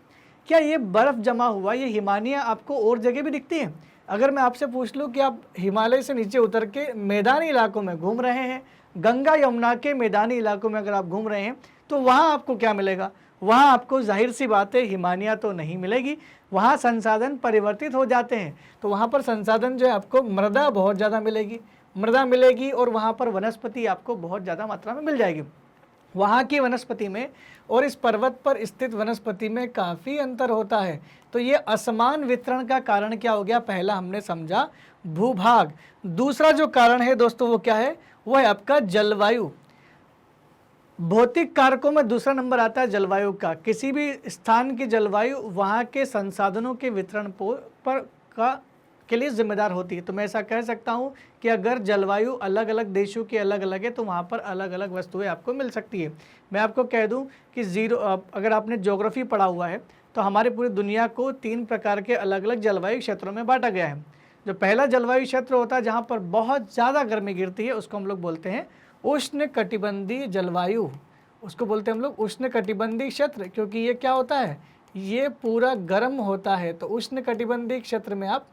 क्या ये बर्फ़ जमा हुआ ये हिमानिया आपको और जगह भी दिखती है? अगर मैं आपसे पूछ लूँ कि आप हिमालय से नीचे उतर के मैदानी इलाकों में घूम रहे हैं, गंगा यमुना के मैदानी इलाकों में अगर आप घूम रहे हैं, तो वहाँ आपको क्या मिलेगा? वहाँ आपको जाहिर सी बात है हिमानिया तो नहीं मिलेगी, वहाँ संसाधन परिवर्तित हो जाते हैं। तो वहाँ पर संसाधन जो है आपको मृदा बहुत ज़्यादा मिलेगी और वहाँ पर वनस्पति आपको बहुत ज़्यादा मात्रा में मिल जाएगी। वहाँ की वनस्पति में और इस पर्वत पर स्थित वनस्पति में काफ़ी अंतर होता है। तो ये असमान वितरण का कारण क्या हो गया? पहला हमने समझा भूभाग। दूसरा जो कारण है दोस्तों वो क्या है? वो है आपका जलवायु। भौतिक कारकों में दूसरा नंबर आता है जलवायु का। किसी भी स्थान की जलवायु वहाँ के संसाधनों के वितरण के लिए जिम्मेदार होती है। तो मैं ऐसा कह सकता हूँ कि अगर जलवायु अलग अलग देशों की अलग अलग है तो वहाँ पर अलग अलग वस्तुएं आपको मिल सकती है। मैं आपको कह दूँ कि अगर आपने ज्योग्राफी पढ़ा हुआ है तो हमारे पूरी दुनिया को 3 प्रकार के अलग अलग जलवायु क्षेत्रों में बांटा गया है। जो पहला जलवायु क्षेत्र होता है जहाँ पर बहुत ज़्यादा गर्मी गिरती है, उसको हम लोग बोलते हैं उष्ण कटिबंधीय जलवायु। उसको बोलते हैं हम लोग उष्ण कटिबंधीय क्षेत्र, क्योंकि ये क्या होता है, ये पूरा गर्म होता है। तो उष्ण कटिबंधीय क्षेत्र में आप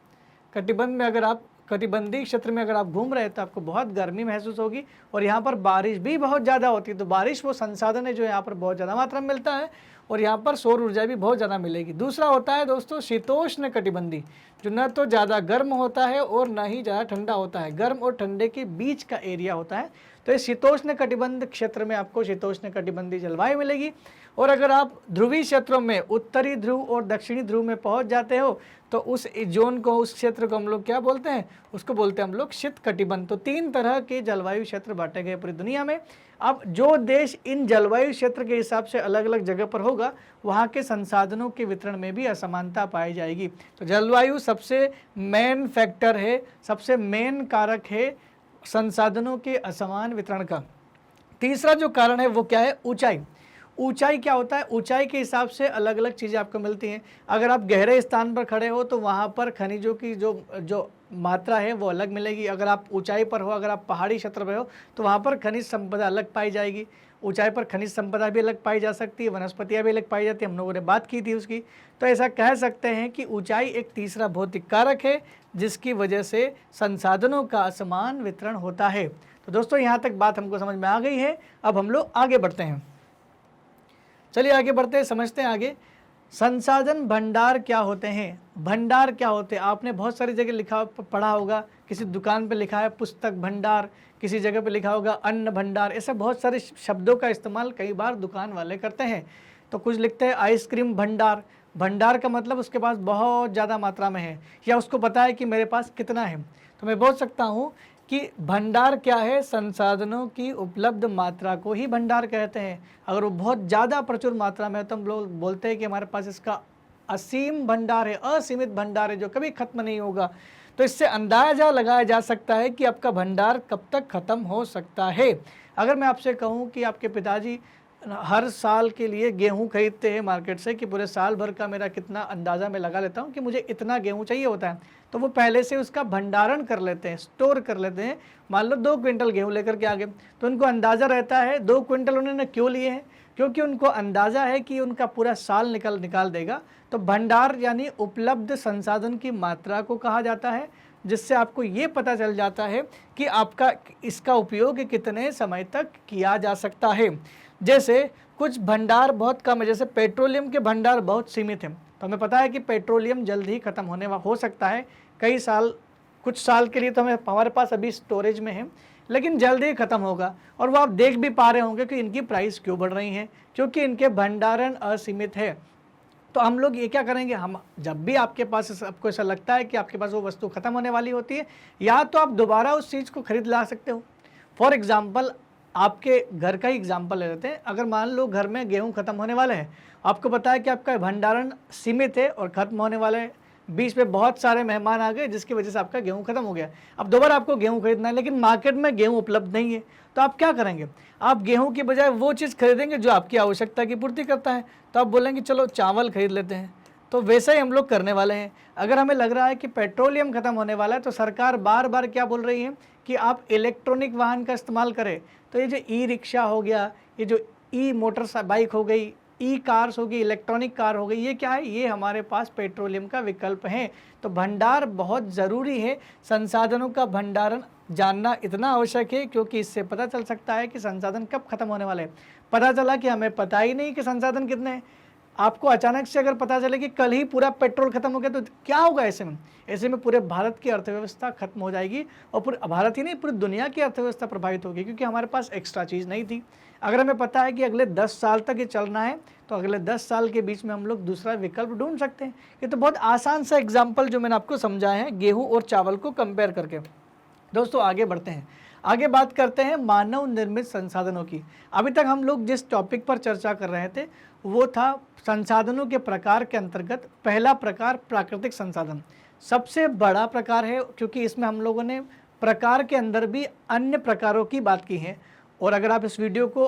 कटिबंधीय क्षेत्र में अगर आप घूम रहे हैं तो आपको बहुत गर्मी महसूस होगी और यहाँ पर बारिश भी बहुत ज़्यादा होती है। तो बारिश वो संसाधन है जो यहाँ पर बहुत ज़्यादा मात्रा में मिलता है और यहाँ पर सौर ऊर्जा भी बहुत ज़्यादा मिलेगी। दूसरा होता है दोस्तों शीतोष्ण कटिबंधी, जो न तो ज़्यादा गर्म होता है और न ही ज़्यादा ठंडा होता है, गर्म और ठंडे के बीच का एरिया होता है। तो इस शीतोष्ण कटिबंध क्षेत्र में आपको शीतोष्ण कटिबंधी जलवायु मिलेगी। और अगर आप ध्रुवीय क्षेत्रों में उत्तरी ध्रुव और दक्षिणी ध्रुव में पहुंच जाते हो तो उस जोन को, उस क्षेत्र को हम लोग क्या बोलते हैं, उसको बोलते हैं हम लोग शीत कटिबंध। तो 3 तरह के जलवायु क्षेत्र बांटे गए पूरी दुनिया में। अब जो देश इन जलवायु क्षेत्र के हिसाब से अलग अलग जगह पर होगा, वहाँ के संसाधनों के वितरण में भी असमानता पाई जाएगी। तो जलवायु सबसे मेन फैक्टर है, सबसे मेन कारक है संसाधनों के असमान वितरण का। तीसरा जो कारण है वो क्या है, ऊंचाई। ऊंचाई क्या होता है, ऊंचाई के हिसाब से अलग अलग चीज़ें आपको मिलती हैं। अगर आप गहरे स्थान पर खड़े हो तो वहाँ पर खनिजों की जो मात्रा है वो अलग मिलेगी। अगर आप ऊंचाई पर हो, अगर आप पहाड़ी क्षेत्र पर हो तो वहाँ पर खनिज संपदा अलग पाई जाएगी। ऊंचाई पर खनिज संपदा भी अलग पाई जा सकती है, वनस्पतियाँ भी अलग पाई जाती है, हम लोगों ने बात की थी उसकी। तो ऐसा कह सकते हैं कि ऊंचाई एक तीसरा भौतिक कारक है जिसकी वजह से संसाधनों का असमान वितरण होता है। तो दोस्तों यहाँ तक बात हमको समझ में आ गई है। अब हम लोग आगे बढ़ते हैं, चलिए आगे बढ़ते हैं, समझते हैं आगे। संसाधन भंडार क्या होते हैं, भंडार क्या होते हैं, आपने बहुत सारी जगह लिखा पढ़ा होगा। किसी दुकान पे लिखा है पुस्तक भंडार, किसी जगह पे लिखा होगा अन्न भंडार। ऐसे बहुत सारे शब्दों का इस्तेमाल कई बार दुकान वाले करते हैं। तो कुछ लिखते हैं आइसक्रीम भंडार। भंडार का मतलब उसके पास बहुत ज़्यादा मात्रा में है, या उसको पता है कि मेरे पास कितना है। तो मैं बोल सकता हूँ कि भंडार क्या है, संसाधनों की उपलब्ध मात्रा को ही भंडार कहते हैं। अगर वो बहुत ज़्यादा प्रचुर मात्रा में है तो हम लोग बोलते हैं कि हमारे पास इसका असीम भंडार है, असीमित भंडार है जो कभी खत्म नहीं होगा। तो इससे अंदाज़ा लगाया जा सकता है कि आपका भंडार कब तक ख़त्म हो सकता है। अगर मैं आपसे कहूँ कि आपके पिताजी हर साल के लिए गेहूं खरीदते हैं मार्केट से, कि पूरे साल भर का मेरा कितना अंदाज़ा मैं लगा लेता हूं कि मुझे इतना गेहूं चाहिए होता है, तो वो पहले से उसका भंडारण कर लेते हैं, स्टोर कर लेते हैं। मान लो 2 क्विंटल गेहूं लेकर के आ गए, तो उनको अंदाज़ा रहता है 2 क्विंटल उन्होंने क्यों लिए हैं, क्योंकि उनको अंदाज़ा है कि उनका पूरा साल निकाल देगा। तो भंडार यानी उपलब्ध संसाधन की मात्रा को कहा जाता है, जिससे आपको ये पता चल जाता है कि आपका इसका उपयोग कितने समय तक किया जा सकता है। जैसे कुछ भंडार बहुत कम है, जैसे पेट्रोलियम के भंडार बहुत सीमित हैं। तो हमें पता है कि पेट्रोलियम जल्द ही ख़त्म होने हो सकता है, कई साल, कुछ साल के लिए तो हमारे पास अभी स्टोरेज में है, लेकिन जल्द ही ख़त्म होगा। और वो आप देख भी पा रहे होंगे कि इनकी प्राइस क्यों बढ़ रही है, क्योंकि इनके भंडारण असीमित है। तो हम लोग ये क्या करेंगे, हम जब भी आपके पास, आपको ऐसा लगता है कि आपके पास वो वस्तु ख़त्म होने वाली होती है, या तो आप दोबारा उस चीज़ को खरीद ला सकते हो। फॉर एग्ज़ाम्पल, आपके घर का ही एग्जाम्पल ले लेते हैं। अगर मान लो घर में गेहूं खत्म होने वाले हैं, आपको पता है कि आपका भंडारण सीमित है और ख़त्म होने वाले, बीच में बहुत सारे मेहमान आ गए जिसकी वजह से आपका गेहूं खत्म हो गया। अब दोबारा आपको गेहूं खरीदना है, लेकिन मार्केट में गेहूं उपलब्ध नहीं है, तो आप क्या करेंगे, आप गेहूं की बजाय वो चीज़ खरीदेंगे जो आपकी आवश्यकता की पूर्ति करता है। तो आप बोलेंगे चलो चावल खरीद लेते हैं। तो वैसा ही हम लोग करने वाले हैं। अगर हमें लग रहा है कि पेट्रोलियम ख़त्म होने वाला है, तो सरकार बार बार क्या बोल रही है कि आप इलेक्ट्रॉनिक वाहन का इस्तेमाल करें। तो ये जो ई रिक्शा हो गया, ये जो ई मोटर बाइक हो गई, ई कार्स हो गई, इलेक्ट्रॉनिक कार हो गई, ये क्या है, ये हमारे पास पेट्रोलियम का विकल्प है। तो भंडार बहुत ज़रूरी है, संसाधनों का भंडारण जानना इतना आवश्यक है, क्योंकि इससे पता चल सकता है कि संसाधन कब खत्म होने वाले हैं। पता चला कि हमें पता ही नहीं कि संसाधन कितने हैं, आपको अचानक से अगर पता चले कि कल ही पूरा पेट्रोल खत्म हो गया, तो क्या होगा ऐसे में पूरे भारत की अर्थव्यवस्था खत्म हो जाएगी, और पूरे भारत ही नहीं, पूरी दुनिया की अर्थव्यवस्था प्रभावित होगी, क्योंकि हमारे पास एक्स्ट्रा चीज़ नहीं थी। अगर हमें पता है कि अगले 10 साल तक ये चलना है, तो अगले 10 साल के बीच में हम लोग दूसरा विकल्प ढूंढ सकते हैं। ये तो बहुत आसान सा एग्जाम्पल जो मैंने आपको समझाया है गेहूँ और चावल को कंपेयर करके। दोस्तों आगे बढ़ते हैं, आगे बात करते हैं मानव निर्मित संसाधनों की। अभी तक हम लोग जिस टॉपिक पर चर्चा कर रहे थे वो था संसाधनों के प्रकार के अंतर्गत पहला प्रकार प्राकृतिक संसाधन, सबसे बड़ा प्रकार है, क्योंकि इसमें हम लोगों ने प्रकार के अंदर भी अन्य प्रकारों की बात की है। और अगर आप इस वीडियो को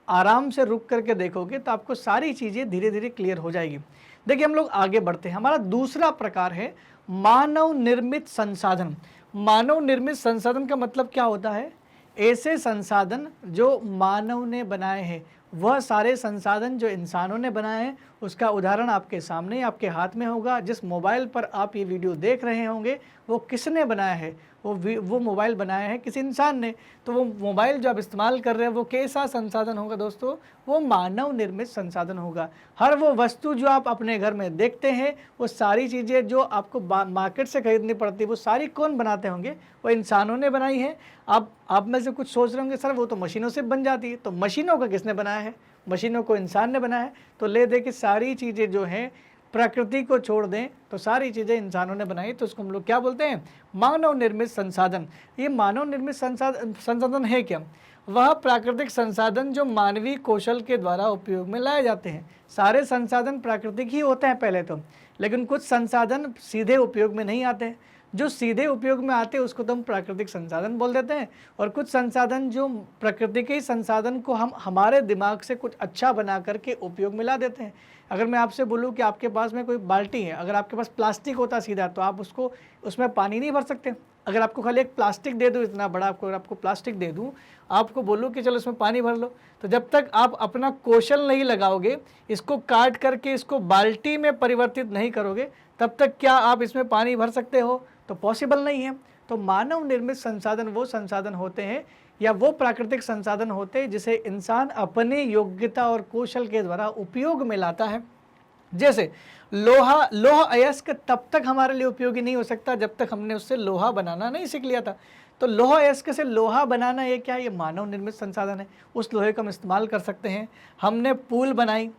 आराम से रुक करके देखोगे तो आपको सारी चीज़ें धीरे धीरे क्लियर हो जाएगी। देखिए हम लोग आगे बढ़ते हैं, हमारा दूसरा प्रकार है मानव निर्मित संसाधन। मानव निर्मित संसाधन का मतलब क्या होता है, ऐसे संसाधन जो मानव ने बनाए हैं, वह सारे संसाधन जो इंसानों ने बनाए हैं। उसका उदाहरण आपके सामने, आपके हाथ में होगा। जिस मोबाइल पर आप ये वीडियो देख रहे होंगे वो किसने बनाया है, वो मोबाइल बनाया है किसी इंसान ने। तो वो मोबाइल जो आप इस्तेमाल कर रहे हैं वो कैसा संसाधन होगा दोस्तों, वो मानव निर्मित संसाधन होगा। हर वो वस्तु जो आप अपने घर में देखते हैं, वो सारी चीज़ें जो आपको मार्केट से खरीदनी पड़ती है, वो सारी कौन बनाते होंगे, वो इंसानों ने बनाई है। आप में से कुछ सोच रहे होंगे सर वो तो मशीनों से बन जाती है, तो मशीनों का किसने बनाया है, मशीनों को इंसान ने बनाया है। तो ले दे कि सारी चीज़ें जो हैं प्रकृति को छोड़ दें तो सारी चीज़ें इंसानों ने बनाई, तो उसको हम लोग क्या बोलते हैं, मानव निर्मित संसाधन। ये मानव निर्मित संसाधन है क्या, वह प्राकृतिक संसाधन जो मानवीय कौशल के द्वारा उपयोग में लाए जाते हैं। सारे संसाधन प्राकृतिक ही होते हैं पहले तो, लेकिन कुछ संसाधन सीधे उपयोग में नहीं आते हैं। जो सीधे उपयोग में आते हैं उसको तो हम प्राकृतिक संसाधन बोल देते हैं, और कुछ संसाधन जो प्रकृति के संसाधन को हम हमारे दिमाग से कुछ अच्छा बना करके उपयोग में ला देते हैं। अगर मैं आपसे बोलूँ कि आपके पास में कोई बाल्टी है, अगर आपके पास प्लास्टिक होता सीधा तो आप उसको उसमें पानी नहीं भर सकते। अगर आपको खाली एक प्लास्टिक दे दूँ, इतना बड़ा आपको प्लास्टिक दे दूँ, आपको बोलूँ कि चलो इसमें पानी भर लो, तो जब तक आप अपना कौशल नहीं लगाओगे, इसको काट करके इसको बाल्टी में परिवर्तित नहीं करोगे, तब तक क्या आप इसमें पानी भर सकते हो, तो पॉसिबल नहीं है। तो मानव निर्मित संसाधन वो संसाधन होते हैं या वो प्राकृतिक संसाधन होते हैं जिसे इंसान अपनी योग्यता और कौशल के द्वारा उपयोग में लाता है। जैसे लोहा अयस्क तब तक हमारे लिए उपयोगी नहीं हो सकता जब तक हमने उससे लोहा बनाना नहीं सीख लिया था। तो लोहा अयस्क से लोहा बनाना ये क्या है, ये मानव निर्मित संसाधन है। उस लोहे का हम इस्तेमाल कर सकते हैं। हमने पुल बनाई,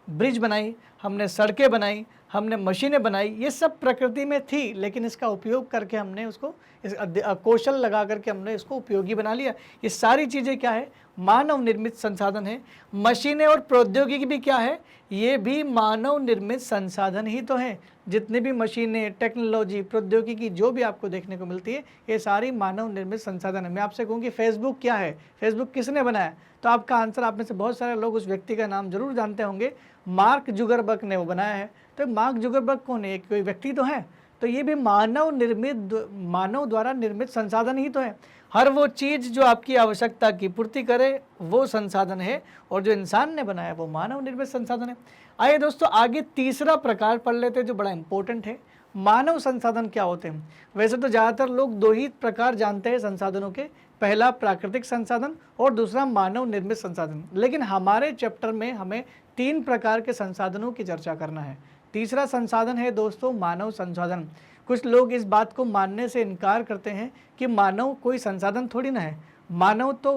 ब्रिज बनाई, हमने सड़कें बनाई, हमने मशीनें बनाई, ये सब प्रकृति में थी, लेकिन इसका उपयोग करके हमने उसको कौशल लगा करके हमने इसको उपयोगी बना लिया। ये सारी चीज़ें क्या है, मानव निर्मित संसाधन है। मशीनें और प्रौद्योगिकी भी क्या है, ये भी मानव निर्मित संसाधन ही तो हैं। जितनी भी मशीनें, टेक्नोलॉजी, प्रौद्योगिकी जो भी आपको देखने को मिलती है, ये सारी मानव निर्मित संसाधन है। मैं आपसे कहूँ कि फेसबुक क्या है, फेसबुक किसने बनाया, तो आपका आंसर, आप में से बहुत सारे लोग उस व्यक्ति का नाम जरूर जानते होंगे, मार्क जुकरबर्ग ने वो बनाया है। तो मार्क जुकरबर्ग कौन है, कोई व्यक्ति तो है। तो ये भी मानव द्वारा निर्मित संसाधन ही तो है। हर वो चीज़ जो आपकी आवश्यकता की पूर्ति करे वो संसाधन है, और जो इंसान ने बनाया वो मानव निर्मित संसाधन है। आइए दोस्तों आगे तीसरा प्रकार पढ़ लेते हैं जो बड़ा इंपॉर्टेंट है। मानव संसाधन क्या होते हैं। वैसे तो ज़्यादातर लोग दो ही प्रकार जानते हैं संसाधनों के, पहला प्राकृतिक संसाधन और दूसरा मानव निर्मित संसाधन, लेकिन हमारे चैप्टर में हमें 3 प्रकार के संसाधनों की चर्चा करना है। तीसरा संसाधन है दोस्तों मानव संसाधन। कुछ लोग इस बात को मानने से इनकार करते हैं कि मानव कोई संसाधन थोड़ी ना है, मानव तो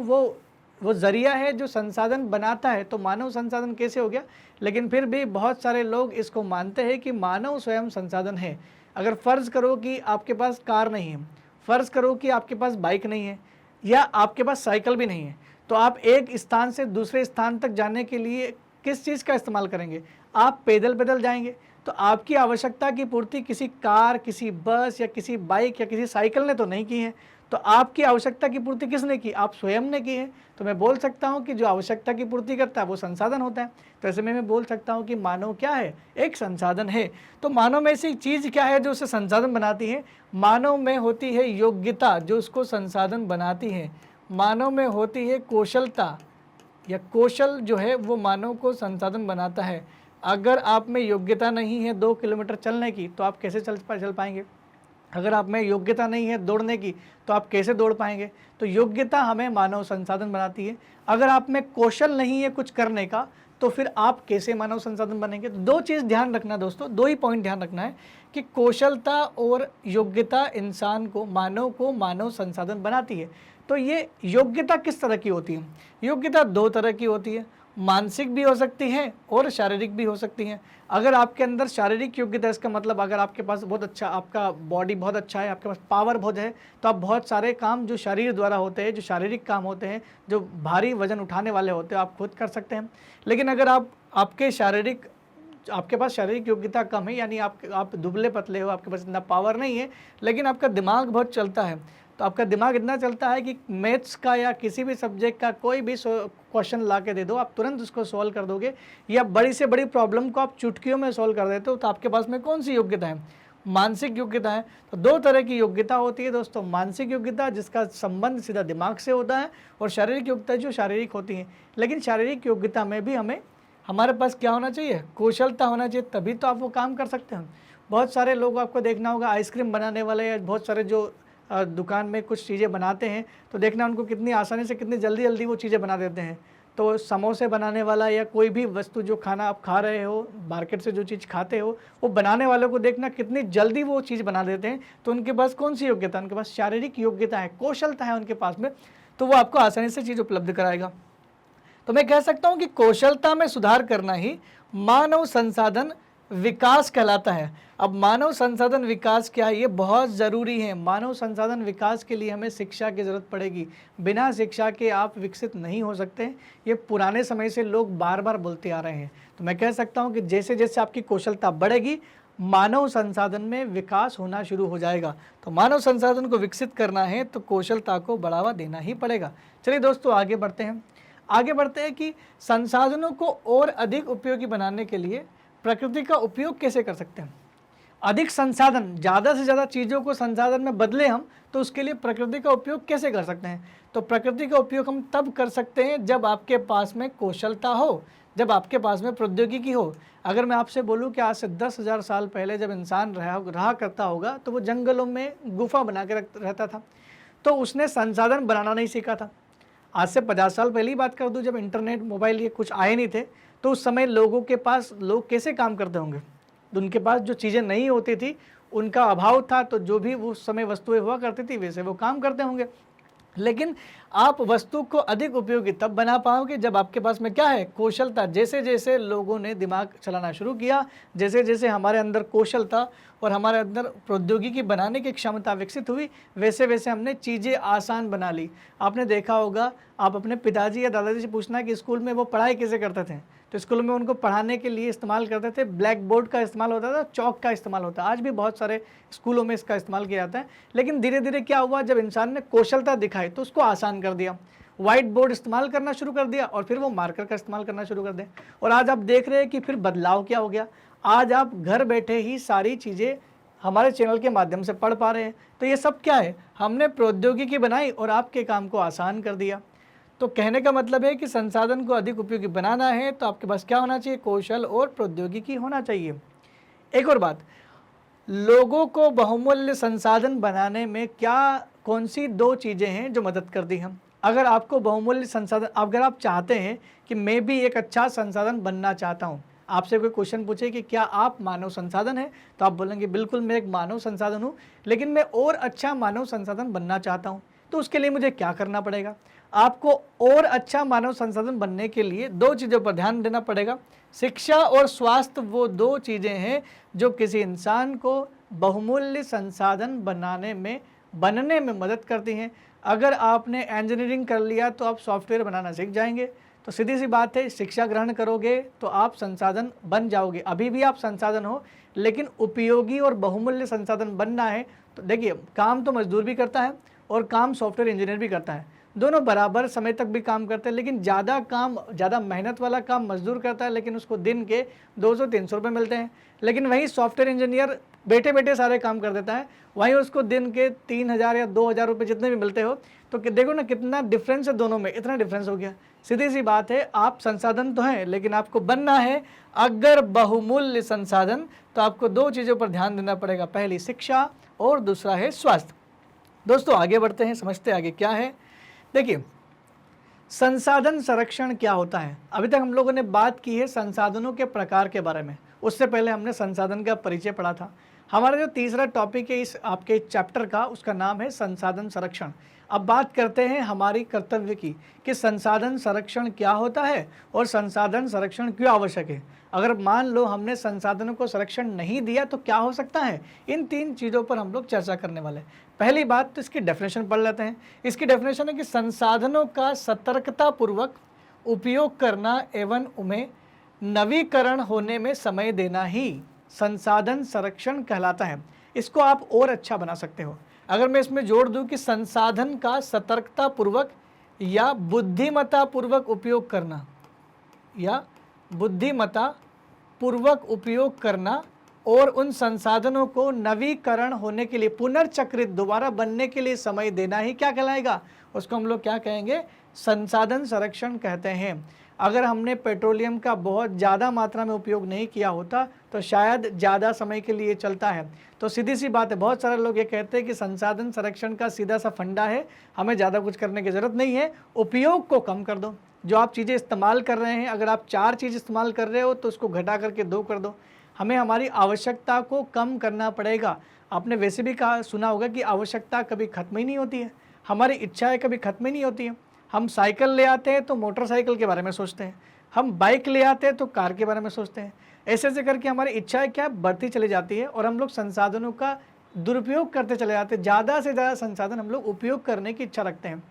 वो जरिया है जो संसाधन बनाता है, तो मानव संसाधन कैसे हो गया। लेकिन फिर भी बहुत सारे लोग इसको मानते हैं कि मानव स्वयं संसाधन है। अगर फ़र्ज़ करो कि आपके पास कार नहीं है, फ़र्ज़ करो कि आपके पास बाइक नहीं है, या आपके पास साइकिल भी नहीं है, तो आप एक स्थान से दूसरे स्थान तक जाने के लिए किस चीज़ का इस्तेमाल करेंगे, आप पैदल जाएंगे। तो आपकी आवश्यकता की पूर्ति किसी कार, किसी बस या किसी बाइक या किसी साइकिल ने तो नहीं की है। तो आपकी आवश्यकता की पूर्ति किसने की, आप स्वयं ने की है। तो मैं बोल सकता हूँ कि जो आवश्यकता की पूर्ति करता है वो संसाधन होता है। तो ऐसे में मैं बोल सकता हूँ कि मानव क्या है, एक संसाधन है। तो मानव में ऐसी चीज़ क्या है जो उसे संसाधन बनाती है, मानव में होती है योग्यता जो उसको संसाधन बनाती है। मानव में होती है कौशलता, या कौशल जो है वो मानव को संसाधन बनाता है। अगर आप में योग्यता नहीं है 2 किलोमीटर चलने की तो आप कैसे चल पाएंगे। अगर आप में योग्यता नहीं है दौड़ने की तो आप कैसे दौड़ पाएंगे। तो योग्यता हमें मानव संसाधन बनाती है। अगर आप में कौशल नहीं है कुछ करने का तो फिर आप कैसे मानव संसाधन बनेंगे। तो 2 चीज़ ध्यान रखना दोस्तों, 2 ही पॉइंट ध्यान रखना है कि कौशलता और योग्यता इंसान को मानव संसाधन बनाती है। तो ये योग्यता किस तरह की होती है, योग्यता 2 तरह की होती है, मानसिक भी हो सकती है और शारीरिक भी हो सकती है। अगर आपके अंदर शारीरिक योग्यता, इसका मतलब अगर आपके पास बहुत अच्छा, आपका बॉडी बहुत अच्छा है, आपके पास पावर बहुत है, तो आप बहुत सारे काम जो शरीर द्वारा होते हैं, जो शारीरिक काम होते हैं, जो भारी वजन उठाने वाले होते हैं, आप खुद कर सकते हैं। लेकिन अगर आपके पास शारीरिक योग्यता कम है, यानी आप दुबले पतले हो, आपके पास इतना पावर नहीं है, लेकिन आपका दिमाग बहुत चलता है, तो आपका दिमाग इतना चलता है कि मैथ्स का या किसी भी सब्जेक्ट का कोई भी क्वेश्चन ला के दे दो, आप तुरंत उसको सॉल्व कर दोगे, या बड़ी से बड़ी प्रॉब्लम को आप चुटकियों में सॉल्व कर देते हो। तो आपके पास में कौन सी योग्यता है, मानसिक योग्यता है। तो 2 तरह की योग्यता होती है दोस्तों, मानसिक योग्यता जिसका संबंध सीधा दिमाग से होता है, और शारीरिक योग्यता जो शारीरिक होती है। लेकिन शारीरिक योग्यता में भी हमारे पास क्या होना चाहिए, कौशलता होना चाहिए, तभी तो आप वो काम कर सकते हैं। बहुत सारे लोग आपको देखना होगा आइसक्रीम बनाने वाले या बहुत सारे जो दुकान में कुछ चीज़ें बनाते हैं, तो देखना उनको कितनी आसानी से कितनी जल्दी जल्दी वो चीज़ें बना देते हैं। तो समोसे बनाने वाला या कोई भी वस्तु जो खाना आप खा रहे हो, मार्केट से जो चीज़ खाते हो, वो बनाने वालों को देखना कितनी जल्दी वो चीज़ बना देते हैं। तो उनके पास कौन सी योग्यता, उनके पास शारीरिक योग्यता है, कौशलता है उनके पास में, तो वो आपको आसानी से चीज़ उपलब्ध कराएगा। तो मैं कह सकता हूँ कि कौशलता में सुधार करना ही मानव संसाधन विकास कहलाता है। अब मानव संसाधन विकास क्या है, ये बहुत ज़रूरी है। मानव संसाधन विकास के लिए हमें शिक्षा की ज़रूरत पड़ेगी। बिना शिक्षा के आप विकसित नहीं हो सकते। ये पुराने समय से लोग बार बार बोलते आ रहे हैं। तो मैं कह सकता हूँ कि जैसे जैसे आपकी कौशलता बढ़ेगी, मानव संसाधन में विकास होना शुरू हो जाएगा। तो मानव संसाधन को विकसित करना है तो कौशलता को बढ़ावा देना ही पड़ेगा। चलिए दोस्तों आगे बढ़ते हैं कि संसाधनों को और अधिक उपयोगी बनाने के लिए प्रकृति का उपयोग कैसे कर सकते हैं। अधिक संसाधन, ज़्यादा से ज़्यादा चीज़ों को संसाधन में बदले हम, तो उसके लिए प्रकृति का उपयोग कैसे कर सकते हैं। तो प्रकृति का उपयोग हम तब कर सकते हैं जब आपके पास में कौशलता हो, जब आपके पास में प्रौद्योगिकी हो। अगर मैं आपसे बोलूं कि आज से 10,000 साल पहले जब इंसान रहा करता होगा तो वो जंगलों में गुफा बना के रहता था, तो उसने संसाधन बनाना नहीं सीखा था। आज से 50 साल पहले ही बात कर दूं, जब इंटरनेट, मोबाइल ये कुछ आए नहीं थे, तो उस समय लोगों के पास लोग कैसे काम करते होंगे। उनके पास जो चीज़ें नहीं होती थी, उनका अभाव था, तो जो भी उस समय वस्तुएं हुआ करती थी वैसे वो काम करते होंगे। लेकिन आप वस्तु को अधिक उपयोगी तब बना पाओगे जब आपके पास में क्या है, कौशलता। जैसे जैसे लोगों ने दिमाग चलाना शुरू किया, जैसे जैसे हमारे अंदर कौशलता और हमारे अंदर प्रौद्योगिकी बनाने की क्षमता विकसित हुई, वैसे वैसे हमने चीज़ें आसान बना ली। आपने देखा होगा, आप अपने पिताजी या दादाजी से पूछना कि स्कूल में वो पढ़ाई कैसे करते थे, तो स्कूल में उनको पढ़ाने के लिए इस्तेमाल करते थे, ब्लैक बोर्ड का इस्तेमाल होता था, चौक का इस्तेमाल होता है। आज भी बहुत सारे स्कूलों में इसका इस्तेमाल किया जाता है। लेकिन धीरे धीरे क्या हुआ, जब इंसान ने कौशलता दिखाई तो उसको आसान कर दिया, व्हाइट बोर्ड इस्तेमाल करना शुरू कर दिया और फिर वो मार्कर का इस्तेमाल करना शुरू कर दिया। और आज आप देख रहे हैं कि फिर बदलाव क्या हो गया। आज आप घर बैठे ही सारी चीज़ें हमारे चैनल के माध्यम से पढ़ पा रहे हैं। तो ये सब क्या है, हमने प्रौद्योगिकी बनाई और आपके काम को आसान कर दिया। तो कहने का मतलब है कि संसाधन को अधिक उपयोगी बनाना है तो आपके पास क्या होना चाहिए, कौशल और प्रौद्योगिकी होना चाहिए। एक और बात, लोगों को बहुमूल्य संसाधन बनाने में कौन सी 2 चीज़ें हैं जो मदद करती हैं। अगर आपको बहुमूल्य संसाधन, अगर आप चाहते हैं कि मैं भी एक अच्छा संसाधन बनना चाहता हूँ, आपसे कोई क्वेश्चन पूछे कि क्या आप मानव संसाधन हैं, तो आप बोलेंगे बिल्कुल मैं एक मानव संसाधन हूँ, लेकिन मैं और अच्छा मानव संसाधन बनना चाहता हूँ। तो उसके लिए मुझे क्या करना पड़ेगा। आपको और अच्छा मानव संसाधन बनने के लिए 2 चीज़ों पर ध्यान देना पड़ेगा। शिक्षा और स्वास्थ्य वो 2 चीज़ें हैं जो किसी इंसान को बहुमूल्य संसाधन बनने में मदद करती हैं। अगर आपने इंजीनियरिंग कर लिया तो आप सॉफ्टवेयर बनाना सीख जाएंगे। तो सीधी सी बात है, शिक्षा ग्रहण करोगे तो आप संसाधन बन जाओगे। अभी भी आप संसाधन हो, लेकिन उपयोगी और बहुमूल्य संसाधन बनना है। तो देखिए, काम तो मजदूर भी करता है और काम सॉफ्टवेयर इंजीनियर भी करता है। दोनों बराबर समय तक भी काम करते हैं, लेकिन ज़्यादा मेहनत वाला काम मजदूर करता है, लेकिन उसको दिन के 200-300 रुपये मिलते हैं। लेकिन वही सॉफ्टवेयर इंजीनियर बैठे बैठे सारे काम कर देता है, वहीं उसको दिन के 3,000 या 2,000 रुपये जितने भी मिलते हो। तो देखो ना कितना डिफरेंस है दोनों में, इतना डिफरेंस हो गया। सीधी सी बात है, आप संसाधन तो हैं, लेकिन आपको बनना है अगर बहुमूल्य संसाधन, तो आपको 2 चीज़ों पर ध्यान देना पड़ेगा। पहली शिक्षा और दूसरा है स्वास्थ्य। दोस्तों आगे बढ़ते हैं, समझते आगे क्या है। देखिए, संसाधन संरक्षण क्या होता है। अभी तक हम लोगों ने बात की है संसाधनों के प्रकार के बारे में, उससे पहले हमने संसाधन का परिचय पढ़ा था। हमारा जो तीसरा टॉपिक है इस आपके चैप्टर का, उसका नाम है संसाधन संरक्षण। अब बात करते हैं हमारी कर्तव्य की कि संसाधन संरक्षण क्या होता है और संसाधन संरक्षण क्यों आवश्यक है। अगर मान लो हमने संसाधनों को संरक्षण नहीं दिया तो क्या हो सकता है, इन 3 चीज़ों पर हम लोग चर्चा करने वाले हैं। पहली बात तो इसकी डेफिनेशन पढ़ लेते हैं। इसकी डेफिनेशन है कि संसाधनों का सतर्कतापूर्वक उपयोग करना एवं उन्हें नवीकरण होने में समय देना ही संसाधन संरक्षण कहलाता है। इसको आप और अच्छा बना सकते हो। अगर मैं इसमें जोड़ दूं कि संसाधन का सतर्कतापूर्वक या बुद्धिमत्तापूर्वक उपयोग करना, या बुद्धिमत्तापूर्वक उपयोग करना और उन संसाधनों को नवीकरण होने के लिए, पुनर्चक्रित दोबारा बनने के लिए समय देना ही क्या कहलाएगा, उसको हम लोग क्या कहेंगे, संसाधन संरक्षण कहते हैं। अगर हमने पेट्रोलियम का बहुत ज़्यादा मात्रा में उपयोग नहीं किया होता तो शायद ज़्यादा समय के लिए चलता है। तो सीधी सी बात है, बहुत सारे लोग ये कहते हैं कि संसाधन संरक्षण का सीधा सा फंडा है, हमें ज़्यादा कुछ करने की ज़रूरत नहीं है, उपयोग को कम कर दो। जो आप चीज़ें इस्तेमाल कर रहे हैं, अगर आप 4 चीज़ इस्तेमाल कर रहे हो तो उसको घटा करके 2 कर दो। हमें हमारी आवश्यकता को कम करना पड़ेगा। आपने वैसे भी कहा सुना होगा कि आवश्यकता कभी ख़त्म ही नहीं होती है, हमारी इच्छाएं कभी ख़त्म ही नहीं होती हैं। हम साइकिल ले आते हैं तो मोटरसाइकिल के बारे में सोचते हैं, हम बाइक ले आते हैं तो कार के बारे में सोचते हैं। ऐसे ऐसे करके हमारी इच्छाएं क्या बढ़ती चली जाती है और हम लोग संसाधनों का दुरुपयोग करते चले जाते हैं। ज़्यादा से ज़्यादा संसाधन हम लोग उपयोग करने की इच्छा रखते हैं।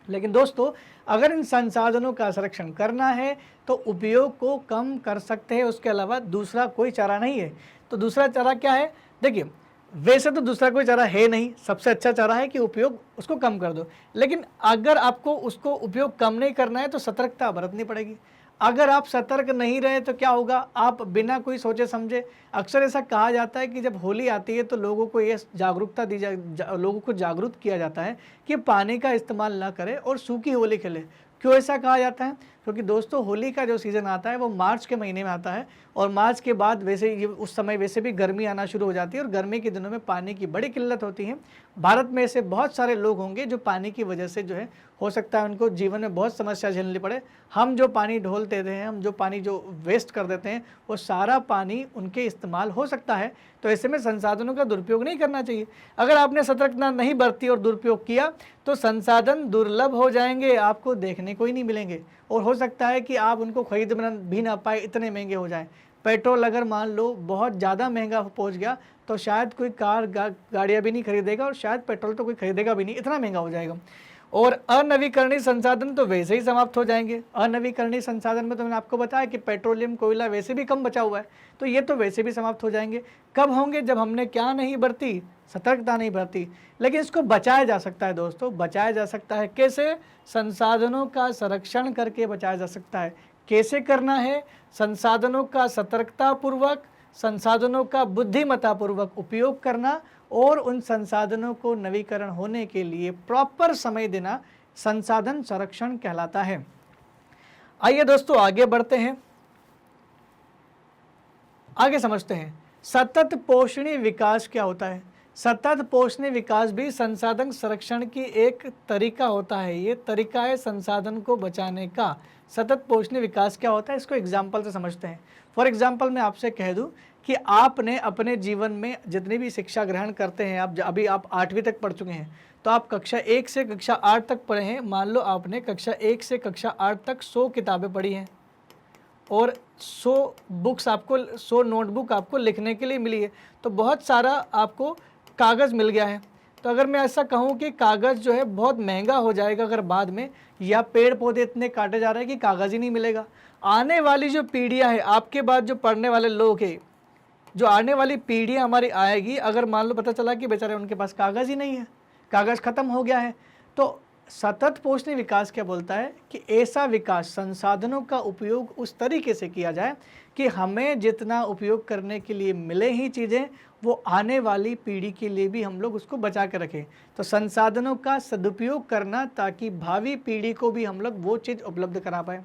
लेकिन दोस्तों, अगर इन संसाधनों का संरक्षण करना है तो उपयोग को कम कर सकते हैं, उसके अलावा दूसरा कोई चारा नहीं है। तो दूसरा चारा क्या है? देखिए, वैसे तो दूसरा कोई चारा है नहीं, सबसे अच्छा चारा है कि उपयोग उसको कम कर दो। लेकिन अगर आपको उसको उपयोग कम नहीं करना है तो सतर्कता बरतनी पड़ेगी। अगर आप सतर्क नहीं रहे तो क्या होगा? आप बिना कोई सोचे समझे, अक्सर ऐसा कहा जाता है कि जब होली आती है तो लोगों को ये जागरूकता दी लोगों को जागरूक किया जाता है कि पानी का इस्तेमाल ना करें और सूखी होली खेलें। क्यों ऐसा कहा जाता है? क्योंकि दोस्तों, होली का जो सीज़न आता है वो मार्च के महीने में आता है और मार्च के बाद वैसे ये उस समय वैसे भी गर्मी आना शुरू हो जाती है और गर्मी के दिनों में पानी की बड़ी किल्लत होती है। भारत में ऐसे बहुत सारे लोग होंगे जो पानी की वजह से जो है, हो सकता है उनको जीवन में बहुत समस्या झेलनी पड़े। हम जो पानी ढोल देते हैं, हम जो पानी जो वेस्ट कर देते हैं, वो सारा पानी उनके इस्तेमाल हो सकता है। तो ऐसे में संसाधनों का दुरुपयोग नहीं करना चाहिए। अगर आपने सतर्कता नहीं बरती और दुरुपयोग किया तो संसाधन दुर्लभ हो जाएंगे, आपको देखने को ही नहीं मिलेंगे और हो सकता है कि आप उनको खरीद भी ना पाए, इतने महंगे हो जाएं। पेट्रोल अगर मान लो बहुत ज़्यादा महंगा पहुंच गया तो शायद कोई कार गाड़ियाँ भी नहीं खरीदेगा और शायद पेट्रोल तो कोई खरीदेगा भी नहीं, इतना महंगा हो जाएगा। और अनवीकरणीय संसाधन तो वैसे ही समाप्त हो जाएंगे। अनवीकरणीय संसाधन में तो मैंने आपको बताया कि पेट्रोलियम, कोयला वैसे भी कम बचा हुआ है, तो ये तो वैसे भी समाप्त हो जाएंगे। कब होंगे? जब हमने क्या नहीं बरती? सतर्कता नहीं बरती। लेकिन इसको बचाया जा सकता है दोस्तों, बचाया जा सकता है। कैसे? संसाधनों का संरक्षण करके बचाया जा सकता है। कैसे करना है? संसाधनों का सतर्कतापूर्वक, संसाधनों का बुद्धिमत्तापूर्वक उपयोग करना और उन संसाधनों को नवीकरण होने के लिए प्रॉपर समय देना संसाधन संरक्षण कहलाता है। आइए दोस्तों, आगे बढ़ते हैं, आगे समझते हैं सतत पोषणीय विकास क्या होता है। सतत पोषणीय विकास भी संसाधन संरक्षण की एक तरीका होता है। ये तरीका है संसाधन को बचाने का। सतत पोषणीय विकास क्या होता है, इसको एग्जाम्पल से समझते हैं। फॉर एग्जाम्पल मैं आपसे कह दूं कि आपने अपने जीवन में जितनी भी शिक्षा ग्रहण करते हैं, आप 8वीं तक पढ़ चुके हैं, तो आप कक्षा 1 से कक्षा 8 तक पढ़े हैं। मान लो आपने कक्षा 1 से कक्षा 8 तक 100 किताबें पढ़ी हैं और 100 नोटबुक आपको लिखने के लिए मिली है, तो बहुत सारा आपको कागज़ मिल गया है। तो अगर मैं ऐसा कहूँ कि कागज़ जो है बहुत महंगा हो जाएगा अगर बाद में, या पेड़ पौधे इतने काटे जा रहे हैं कि कागज़ ही नहीं मिलेगा। आने वाली जो पीढ़ियाँ हैं, आपके बाद जो पढ़ने वाले लोग हैं, जो आने वाली पीढ़ियाँ हमारी आएगी, अगर मान लो पता चला कि बेचारे उनके पास कागज़ ही नहीं है, कागज़ ख़त्म हो गया है, तो सतत पोषणीय विकास क्या बोलता है कि ऐसा विकास, संसाधनों का उपयोग उस तरीके से किया जाए कि हमें जितना उपयोग करने के लिए मिले ही चीज़ें, वो आने वाली पीढ़ी के लिए भी हम लोग उसको बचा के रखें। तो संसाधनों का सदुपयोग करना ताकि भावी पीढ़ी को भी हम लोग वो चीज़ उपलब्ध करा पाएँ।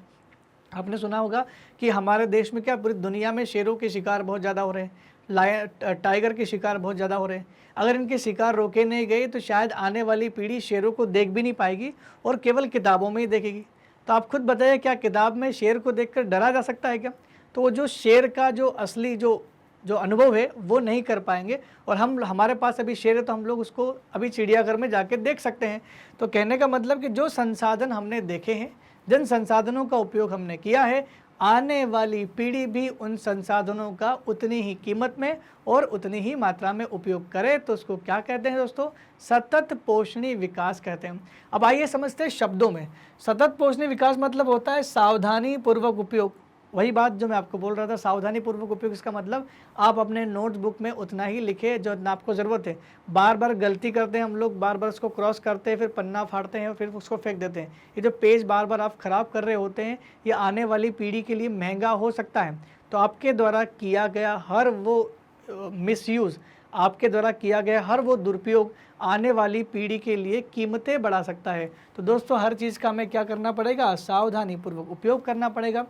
आपने सुना होगा कि हमारे देश में क्या, पूरी दुनिया में शेरों के शिकार बहुत ज़्यादा हो रहे हैं, टाइगर के शिकार बहुत ज़्यादा हो रहे हैं। अगर इनके शिकार रोके नहीं गए तो शायद आने वाली पीढ़ी शेरों को देख भी नहीं पाएगी और केवल किताबों में ही देखेगी। तो आप खुद बताइए, क्या किताब में शेर को देखकर डरा जा सकता है क्या? तो वो जो शेर का जो असली जो अनुभव है वो नहीं कर पाएंगे। और हमारे पास अभी शेर है तो हम लोग उसको अभी चिड़ियाघर में जाके देख सकते हैं। तो कहने का मतलब कि जो संसाधन हमने देखे हैं, जिन संसाधनों का उपयोग हमने किया है, आने वाली पीढ़ी भी उन संसाधनों का उतनी ही कीमत में और उतनी ही मात्रा में उपयोग करे। तो उसको क्या कहते हैं दोस्तों? सतत पोषणीय विकास कहते हैं। अब आइए समझते हैं शब्दों में। सतत पोषणीय विकास मतलब होता है सावधानी पूर्वक उपयोग। वही बात जो मैं आपको बोल रहा था, सावधानी पूर्वक उपयोग। इसका मतलब आप अपने नोटबुक में उतना ही लिखे जो आपको ज़रूरत है। बार बार गलती करते हैं हम लोग, बार बार उसको क्रॉस करते हैं, फिर पन्ना फाड़ते हैं और फिर उसको फेंक देते हैं। ये जो पेज बार बार आप ख़राब कर रहे होते हैं, ये आने वाली पीढ़ी के लिए महंगा हो सकता है। तो आपके द्वारा किया गया हर वो मिसयूज़, आपके द्वारा किया गया हर वो दुरुपयोग आने वाली पीढ़ी के लिए कीमतें बढ़ा सकता है। तो दोस्तों, हर चीज़ का हमें क्या करना पड़ेगा? सावधानी पूर्वक उपयोग करना पड़ेगा।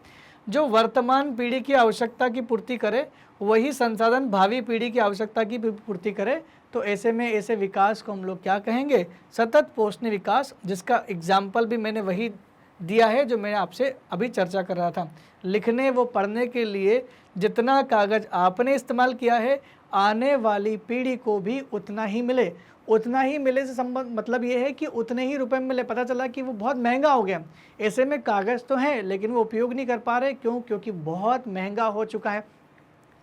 जो वर्तमान पीढ़ी की आवश्यकता की पूर्ति करे वही संसाधन भावी पीढ़ी की आवश्यकता की पूर्ति करे, तो ऐसे में ऐसे विकास को हम लोग क्या कहेंगे, सतत पोषणीय विकास, जिसका एग्जाम्पल भी मैंने वही दिया है जो मैं आपसे अभी चर्चा कर रहा था। लिखने व पढ़ने के लिए जितना कागज़ आपने इस्तेमाल किया है आने वाली पीढ़ी को भी उतना ही मिले। उतना ही मिले से संबंध मतलब ये है कि उतने ही रुपए में मिले। पता चला कि वो बहुत महंगा हो गया, ऐसे में कागज़ तो है लेकिन वो उपयोग नहीं कर पा रहे, क्यों? क्योंकि बहुत महंगा हो चुका है।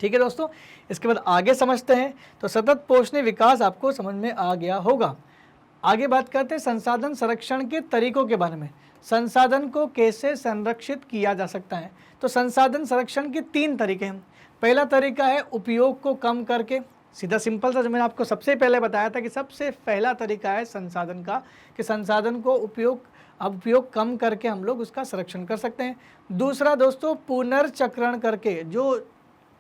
ठीक है दोस्तों, इसके बाद आगे समझते हैं। तो सतत पोषणीय विकास आपको समझ में आ गया होगा। आगे बात करते हैं संसाधन संरक्षण के तरीकों के बारे में। संसाधन को कैसे संरक्षित किया जा सकता है? तो संसाधन संरक्षण के 3 तरीके हैं। पहला तरीका है उपयोग को कम करके, सीधा सिंपल सा, जो मैंने आपको सबसे पहले बताया था कि सबसे पहला तरीका है संसाधन का, कि संसाधन को उपयोग कम करके हम लोग उसका संरक्षण कर सकते हैं। दूसरा दोस्तों पुनर्चक्रण करके, जो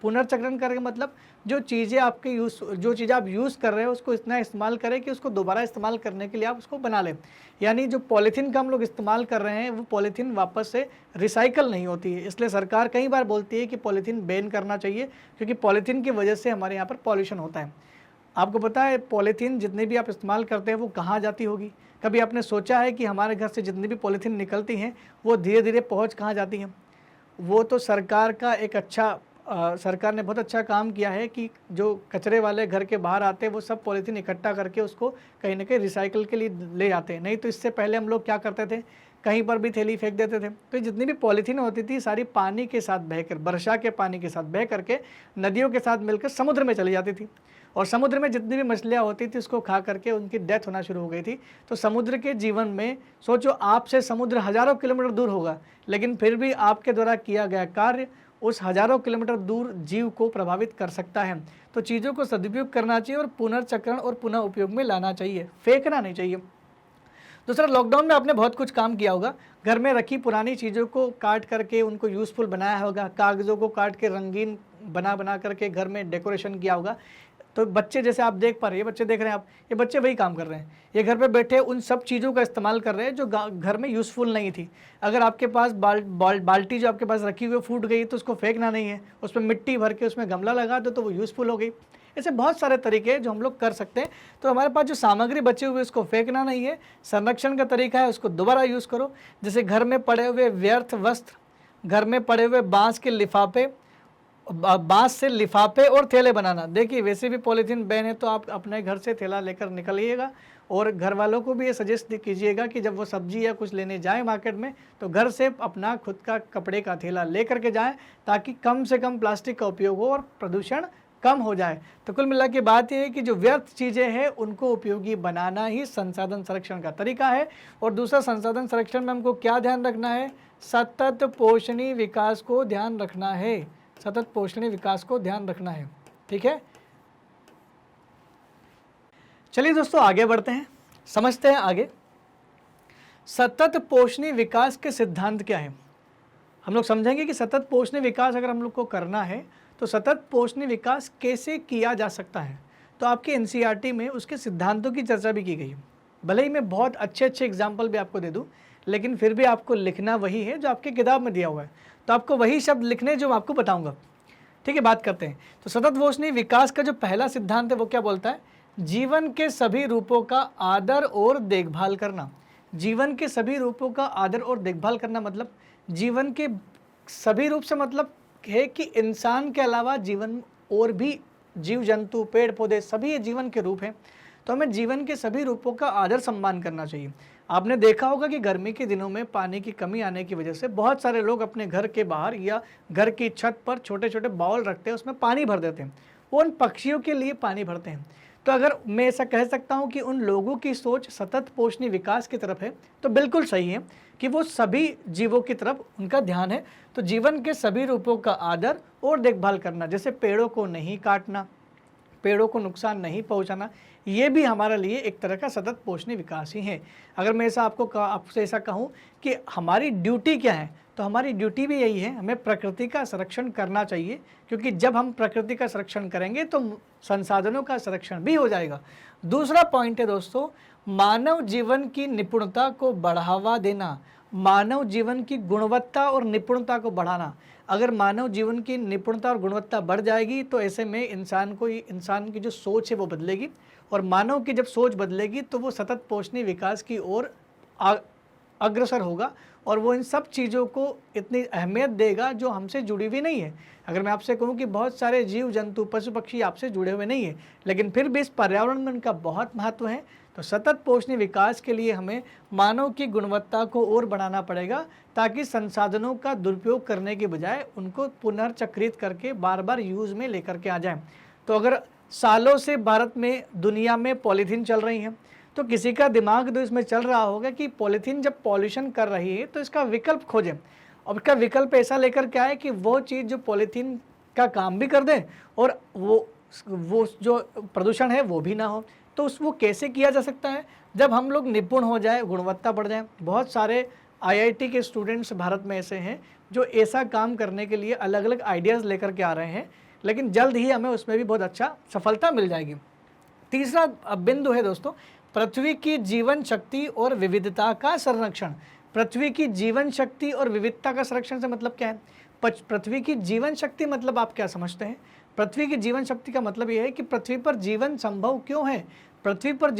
पुनर्चक्रण करके मतलब जो चीज़ें आप यूज़ कर रहे हो उसको इतना इस्तेमाल करें कि उसको दोबारा इस्तेमाल करने के लिए आप उसको बना लें। यानी जो पॉलीथीन का हम लोग इस्तेमाल कर रहे हैं वो पॉलीथीन वापस से रिसाइकल नहीं होती है, इसलिए सरकार कई बार बोलती है कि पॉलीथीन बैन करना चाहिए, क्योंकि पॉलीथीन की वजह से हमारे यहाँ पर पॉल्यूशन होता है। आपको पता है पॉलीथीन जितनी भी आप इस्तेमाल करते हैं वो कहाँ जाती होगी? कभी आपने सोचा है कि हमारे घर से जितनी भी पॉलीथीन निकलती हैं वो धीरे धीरे पहुँच कहाँ जाती हैं? वो तो सरकार का एक सरकार ने बहुत अच्छा काम किया है कि जो कचरे वाले घर के बाहर आते हैं वो सब पॉलीथीन इकट्ठा करके उसको कहीं ना कहीं रिसाइकल के लिए ले जाते हैं। नहीं तो इससे पहले हम लोग क्या करते थे, कहीं पर भी थैली फेंक देते थे। तो जितनी भी पॉलीथीन होती थी सारी पानी के साथ बहकर, वर्षा के पानी के साथ बह करके नदियों के साथ मिलकर समुद्र में चली जाती थी, और समुद्र में जितनी भी मछलियाँ होती थी उसको खा करके उनकी डेथ होना शुरू हो गई थी। तो समुद्र के जीवन में सोचो, आपसे समुद्र हज़ारों किलोमीटर दूर होगा, लेकिन फिर भी आपके द्वारा किया गया कार्य उस हज़ारों किलोमीटर दूर जीव को प्रभावित कर सकता है। तो चीज़ों को सदुपयोग करना चाहिए और पुनर्चक्रण और पुनः उपयोग में लाना चाहिए, फेंकना नहीं चाहिए। दूसरा, लॉकडाउन में आपने बहुत कुछ काम किया होगा, घर में रखी पुरानी चीज़ों को काट करके उनको यूज़फुल बनाया होगा, कागज़ों को काट के रंगीन बना करके घर में डेकोरेशन किया होगा। तो बच्चे, जैसे आप देख पा रहे हैं, बच्चे देख रहे हैं आप, ये बच्चे वही काम कर रहे हैं। ये घर पे बैठे उन सब चीज़ों का इस्तेमाल कर रहे हैं जो घर में यूज़फुल नहीं थी। अगर आपके पास बाल्टी जो आपके पास रखी हुई फूट गई तो उसको फेंकना नहीं है, उसमें मिट्टी भर के उसमें गमला लगा दो तो वो यूज़फुल हो गई। ऐसे बहुत सारे तरीके हैं जो हम लोग कर सकते हैं। तो हमारे पास जो सामग्री बची हुई है उसको फेंकना नहीं है, संरक्षण का तरीका है उसको दोबारा यूज़ करो। जैसे घर में पड़े हुए व्यर्थ वस्त्र, घर में पड़े हुए बाँस के लिफाफे, बांस से लिफाफे और थैले बनाना। देखिए वैसे भी पॉलीथीन बैन है तो आप अपने घर से थैला लेकर निकलिएगा, और घर वालों को भी ये सजेस्ट कीजिएगा कि जब वो सब्जी या कुछ लेने जाएं मार्केट में तो घर से अपना खुद का कपड़े का थैला ले करके जाएं, ताकि कम से कम प्लास्टिक का उपयोग हो और प्रदूषण कम हो जाए। तो कुल मिला के बात यह है कि जो व्यर्थ चीज़ें हैं उनको उपयोगी बनाना ही संसाधन संरक्षण का तरीका है। और दूसरा, संसाधन संरक्षण में हमको क्या ध्यान रखना है? सतत पोषणीय विकास को ध्यान रखना है, सतत पोषणीय विकास को ध्यान रखना है। ठीक है, चलिए दोस्तों आगे बढ़ते हैं, समझते हैं आगे सतत पोषणीय विकास के सिद्धांत क्या है। हम लोग समझेंगे कि सतत पोषणीय विकास अगर हम लोग को करना है तो सतत पोषणीय विकास कैसे किया जा सकता है। तो आपके एनसीईआरटी में उसके सिद्धांतों की चर्चा भी की गई है। भले ही मैं बहुत अच्छे एग्जाम्पल भी आपको दे दूँ, लेकिन फिर भी आपको लिखना वही है जो आपकी किताब में दिया हुआ है। तो आपको वही शब्द लिखने जो मैं आपको बताऊंगा। ठीक है, बात करते हैं। तो सतत पोषणीय विकास का जो पहला सिद्धांत है वो क्या बोलता है? जीवन के सभी रूपों का आदर और देखभाल करना। जीवन के सभी रूपों का आदर और देखभाल करना मतलब जीवन के सभी रूप से मतलब है कि इंसान के अलावा जीवन और भी जीव जंतु, पेड़ पौधे, सभी ये जीवन के रूप हैं। तो हमें जीवन के सभी रूपों का आदर सम्मान करना चाहिए। आपने देखा होगा कि गर्मी के दिनों में पानी की कमी आने की वजह से बहुत सारे लोग अपने घर के बाहर या घर की छत पर छोटे छोटे बाउल रखते हैं, उसमें पानी भर देते हैं, वो उन पक्षियों के लिए पानी भरते हैं। तो अगर मैं ऐसा कह सकता हूं कि उन लोगों की सोच सतत पोषणीय विकास की तरफ है तो बिल्कुल सही है कि वो सभी जीवों की तरफ उनका ध्यान है। तो जीवन के सभी रूपों का आदर और देखभाल करना, जैसे पेड़ों को नहीं काटना, पेड़ों को नुकसान नहीं पहुंचाना, ये भी हमारे लिए एक तरह का सतत पोषणीय विकास ही है। अगर मैं ऐसा आपसे ऐसा कहूँ कि हमारी ड्यूटी क्या है, तो हमारी ड्यूटी भी यही है, हमें प्रकृति का संरक्षण करना चाहिए, क्योंकि जब हम प्रकृति का संरक्षण करेंगे तो संसाधनों का संरक्षण भी हो जाएगा। दूसरा पॉइंट है दोस्तों, मानव जीवन की निपुणता को बढ़ावा देना। मानव जीवन की गुणवत्ता और निपुणता को बढ़ाना। अगर मानव जीवन की निपुणता और गुणवत्ता बढ़ जाएगी तो ऐसे में इंसान की जो सोच है वो बदलेगी, और मानव की जब सोच बदलेगी तो वो सतत पोषणीय विकास की ओर अग्रसर होगा, और वो इन सब चीज़ों को इतनी अहमियत देगा जो हमसे जुड़ी हुई नहीं है। अगर मैं आपसे कहूँ कि बहुत सारे जीव जंतु पशु पक्षी आपसे जुड़े हुए नहीं है, लेकिन फिर भी इस पर्यावरण में उनका बहुत महत्व है। तो सतत पोषणीय विकास के लिए हमें मानव की गुणवत्ता को और बढ़ाना पड़ेगा, ताकि संसाधनों का दुरुपयोग करने के बजाय उनको पुनर्चक्रित करके बार बार यूज़ में लेकर के आ जाएं। तो अगर सालों से भारत में, दुनिया में पॉलीथीन चल रही है, तो किसी का दिमाग तो इसमें चल रहा होगा कि पॉलीथीन जब पॉल्यूशन कर रही है तो इसका विकल्प खोजें। और इसका विकल्प ऐसा लेकर के आए कि वो चीज़ जो पॉलीथीन का काम भी कर दे और वो जो प्रदूषण है वो भी ना हो। तो वो कैसे किया जा सकता है? जब हम लोग निपुण हो जाए, गुणवत्ता बढ़ जाए। बहुत सारे IIT के स्टूडेंट्स भारत में ऐसे हैं जो ऐसा काम करने के लिए अलग अलग आइडियाज़ लेकर के आ रहे हैं, लेकिन जल्द ही हमें उसमें भी बहुत अच्छा सफलता मिल जाएगी। तीसरा बिंदु है दोस्तों, पृथ्वी की जीवन शक्ति और विविधता का संरक्षण। पृथ्वी की जीवन शक्ति और विविधता का संरक्षण से मतलब क्या है? पृथ्वी की जीवन शक्ति मतलब आप क्या समझते हैं? पृथ्वी की जीवन शक्ति का मतलब यह है कि पृथ्वी पर जीवन संभव क्यों है। पृथ्वी पर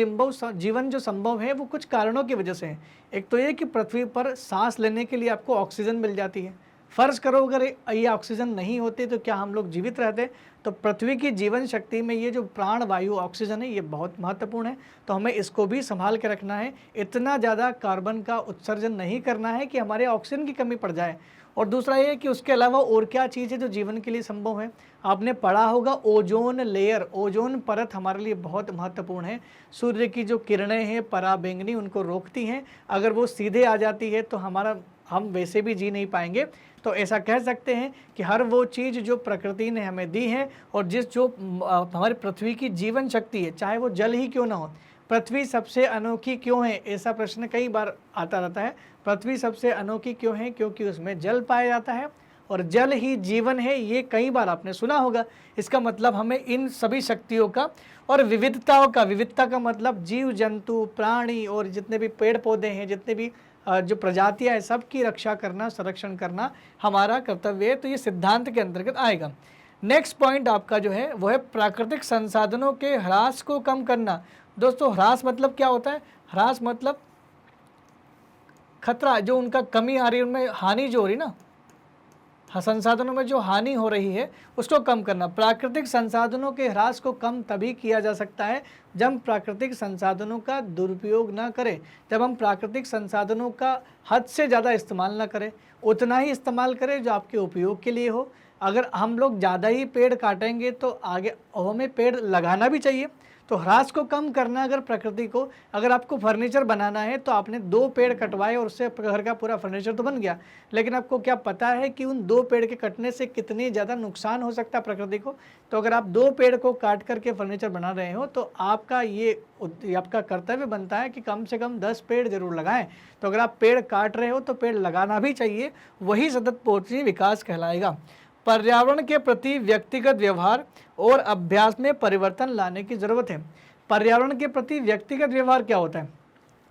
जीवन जो संभव है वो कुछ कारणों की वजह से है। एक तो ये कि पृथ्वी पर सांस लेने के लिए आपको ऑक्सीजन मिल जाती है। फ़र्ज़ करो अगर ये ऑक्सीजन नहीं होती तो क्या हम लोग जीवित रहते? तो पृथ्वी की जीवन शक्ति में ये जो प्राण वायु ऑक्सीजन है ये बहुत महत्वपूर्ण है, तो हमें इसको भी संभाल के रखना है। इतना ज़्यादा कार्बन का उत्सर्जन नहीं करना है कि हमारे ऑक्सीजन की कमी पड़ जाए। और दूसरा ये कि उसके अलावा और क्या चीज़ है जो जीवन के लिए संभव है? आपने पढ़ा होगा ओजोन लेयर, ओजोन परत हमारे लिए बहुत महत्वपूर्ण है। सूर्य की जो किरणें हैं पराबैंगनी उनको रोकती हैं, अगर वो सीधे आ जाती है तो हम वैसे भी जी नहीं पाएंगे। तो ऐसा कह सकते हैं कि हर वो चीज़ जो प्रकृति ने हमें दी है और जो हमारी पृथ्वी की जीवन शक्ति है, चाहे वो जल ही क्यों ना हो। पृथ्वी सबसे अनोखी क्यों है? ऐसा प्रश्न कई बार आता रहता है। पृथ्वी सबसे अनोखी क्यों है? क्योंकि उसमें जल पाया जाता है और जल ही जीवन है, ये कई बार आपने सुना होगा। इसका मतलब हमें इन सभी शक्तियों का और विविधता का मतलब जीव जंतु प्राणी और जितने भी पेड़ पौधे हैं, जितने भी जो प्रजातियां हैं, सबकी रक्षा करना, संरक्षण करना हमारा कर्तव्य है। तो ये सिद्धांत के अंतर्गत आएगा। नेक्स्ट पॉइंट आपका जो है वो है प्राकृतिक संसाधनों के ह्रास को कम करना। दोस्तों ह्रास मतलब क्या होता है? ह्रास मतलब खतरा, जो उनका कमी आ रही है, उनमें हानि जो हो रही है ना, संसाधनों में जो हानि हो रही है उसको कम करना। प्राकृतिक संसाधनों के ह्रास को कम तभी किया जा सकता है जब प्राकृतिक संसाधनों का दुरुपयोग ना करें, जब हम प्राकृतिक संसाधनों का हद से ज़्यादा इस्तेमाल ना करें, उतना ही इस्तेमाल करें जो आपके उपयोग के लिए हो। अगर हम लोग ज़्यादा ही पेड़ काटेंगे तो आगे हमें पेड़ लगाना भी चाहिए। तो ह्रास को कम करना, अगर प्रकृति को, अगर आपको फर्नीचर बनाना है तो आपने 2 पेड़ कटवाए और उससे घर का पूरा फर्नीचर तो बन गया, लेकिन आपको क्या पता है कि उन 2 पेड़ के कटने से कितनी ज़्यादा नुकसान हो सकता है प्रकृति को। तो अगर आप 2 पेड़ को काट करके फर्नीचर बना रहे हो तो आपका कर्तव्य बनता है कि कम से कम 10 पेड़ जरूर लगाएं। तो अगर आप पेड़ काट रहे हो तो पेड़ लगाना भी चाहिए, वही सतत पोषणीय विकास कहलाएगा। पर्यावरण के प्रति व्यक्तिगत व्यवहार और अभ्यास में परिवर्तन लाने की ज़रूरत है। पर्यावरण के प्रति व्यक्तिगत व्यवहार क्या होता है?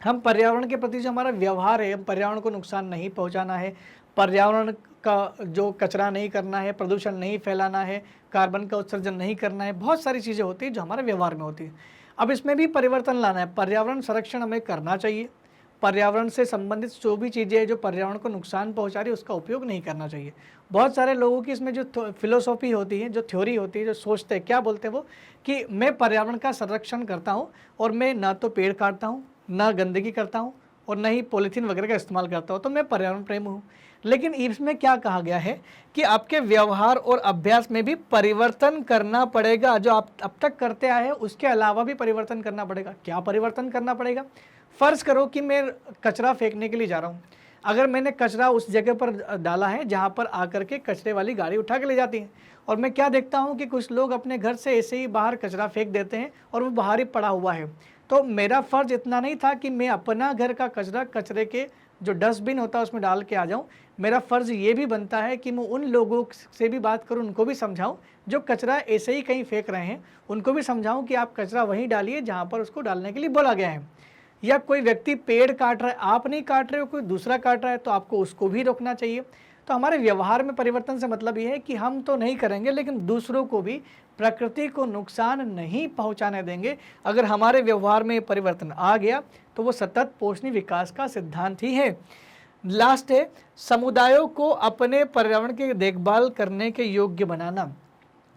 हम पर्यावरण के प्रति जो हमारा व्यवहार है, हम पर्यावरण को नुकसान नहीं पहुंचाना है, पर्यावरण का जो कचरा नहीं करना है, प्रदूषण नहीं फैलाना है, कार्बन का उत्सर्जन नहीं करना है, बहुत सारी चीज़ें होती हैं जो हमारे व्यवहार में होती है। अब इसमें भी परिवर्तन लाना है। पर्यावरण संरक्षण हमें करना चाहिए। पर्यावरण से संबंधित जो भी चीज़ें जो पर्यावरण को नुकसान पहुंचा रही है उसका उपयोग नहीं करना चाहिए। बहुत सारे लोगों की इसमें जो फिलोसॉफी होती है, जो थ्योरी होती है, जो सोचते हैं, क्या बोलते हैं वो, कि मैं पर्यावरण का संरक्षण करता हूँ और मैं ना तो पेड़ काटता हूँ, ना गंदगी करता हूँ और न ही पॉलीथीन वगैरह का इस्तेमाल करता हूँ, तो मैं पर्यावरण प्रेमी हूँ। लेकिन इसमें क्या कहा गया है कि आपके व्यवहार और अभ्यास में भी परिवर्तन करना पड़ेगा। जो आप अब तक करते आए हैं उसके अलावा भी परिवर्तन करना पड़ेगा। क्या परिवर्तन करना पड़ेगा? फ़र्ज़ करो कि मैं कचरा फेंकने के लिए जा रहा हूँ। अगर मैंने कचरा उस जगह पर डाला है जहाँ पर आकर के कचरे वाली गाड़ी उठा के ले जाती है, और मैं क्या देखता हूँ कि कुछ लोग अपने घर से ऐसे ही बाहर कचरा फेंक देते हैं और वो बाहर ही पड़ा हुआ है। तो मेरा फ़र्ज़ इतना नहीं था कि मैं अपना घर का कचरा कचरे के जो डस्टबिन होता है उसमें डाल के आ जाऊँ। मेरा फ़र्ज़ ये भी बनता है कि मैं उन लोगों से भी बात करूँ, उनको भी समझाऊँ जो कचरा ऐसे ही कहीं फेंक रहे हैं, उनको भी समझाऊँ कि आप कचरा वहीं डालिए जहाँ पर उसको डालने के लिए बोला गया है। या कोई व्यक्ति पेड़ काट रहा है, आप नहीं काट रहे हो, कोई दूसरा काट रहा है, तो आपको उसको भी रोकना चाहिए। तो हमारे व्यवहार में परिवर्तन से मतलब ये है कि हम तो नहीं करेंगे लेकिन दूसरों को भी प्रकृति को नुकसान नहीं पहुंचाने देंगे। अगर हमारे व्यवहार में परिवर्तन आ गया तो वो सतत पोषणीय विकास का सिद्धांत ही है। लास्ट है, समुदायों को अपने पर्यावरण की देखभाल करने के योग्य बनाना।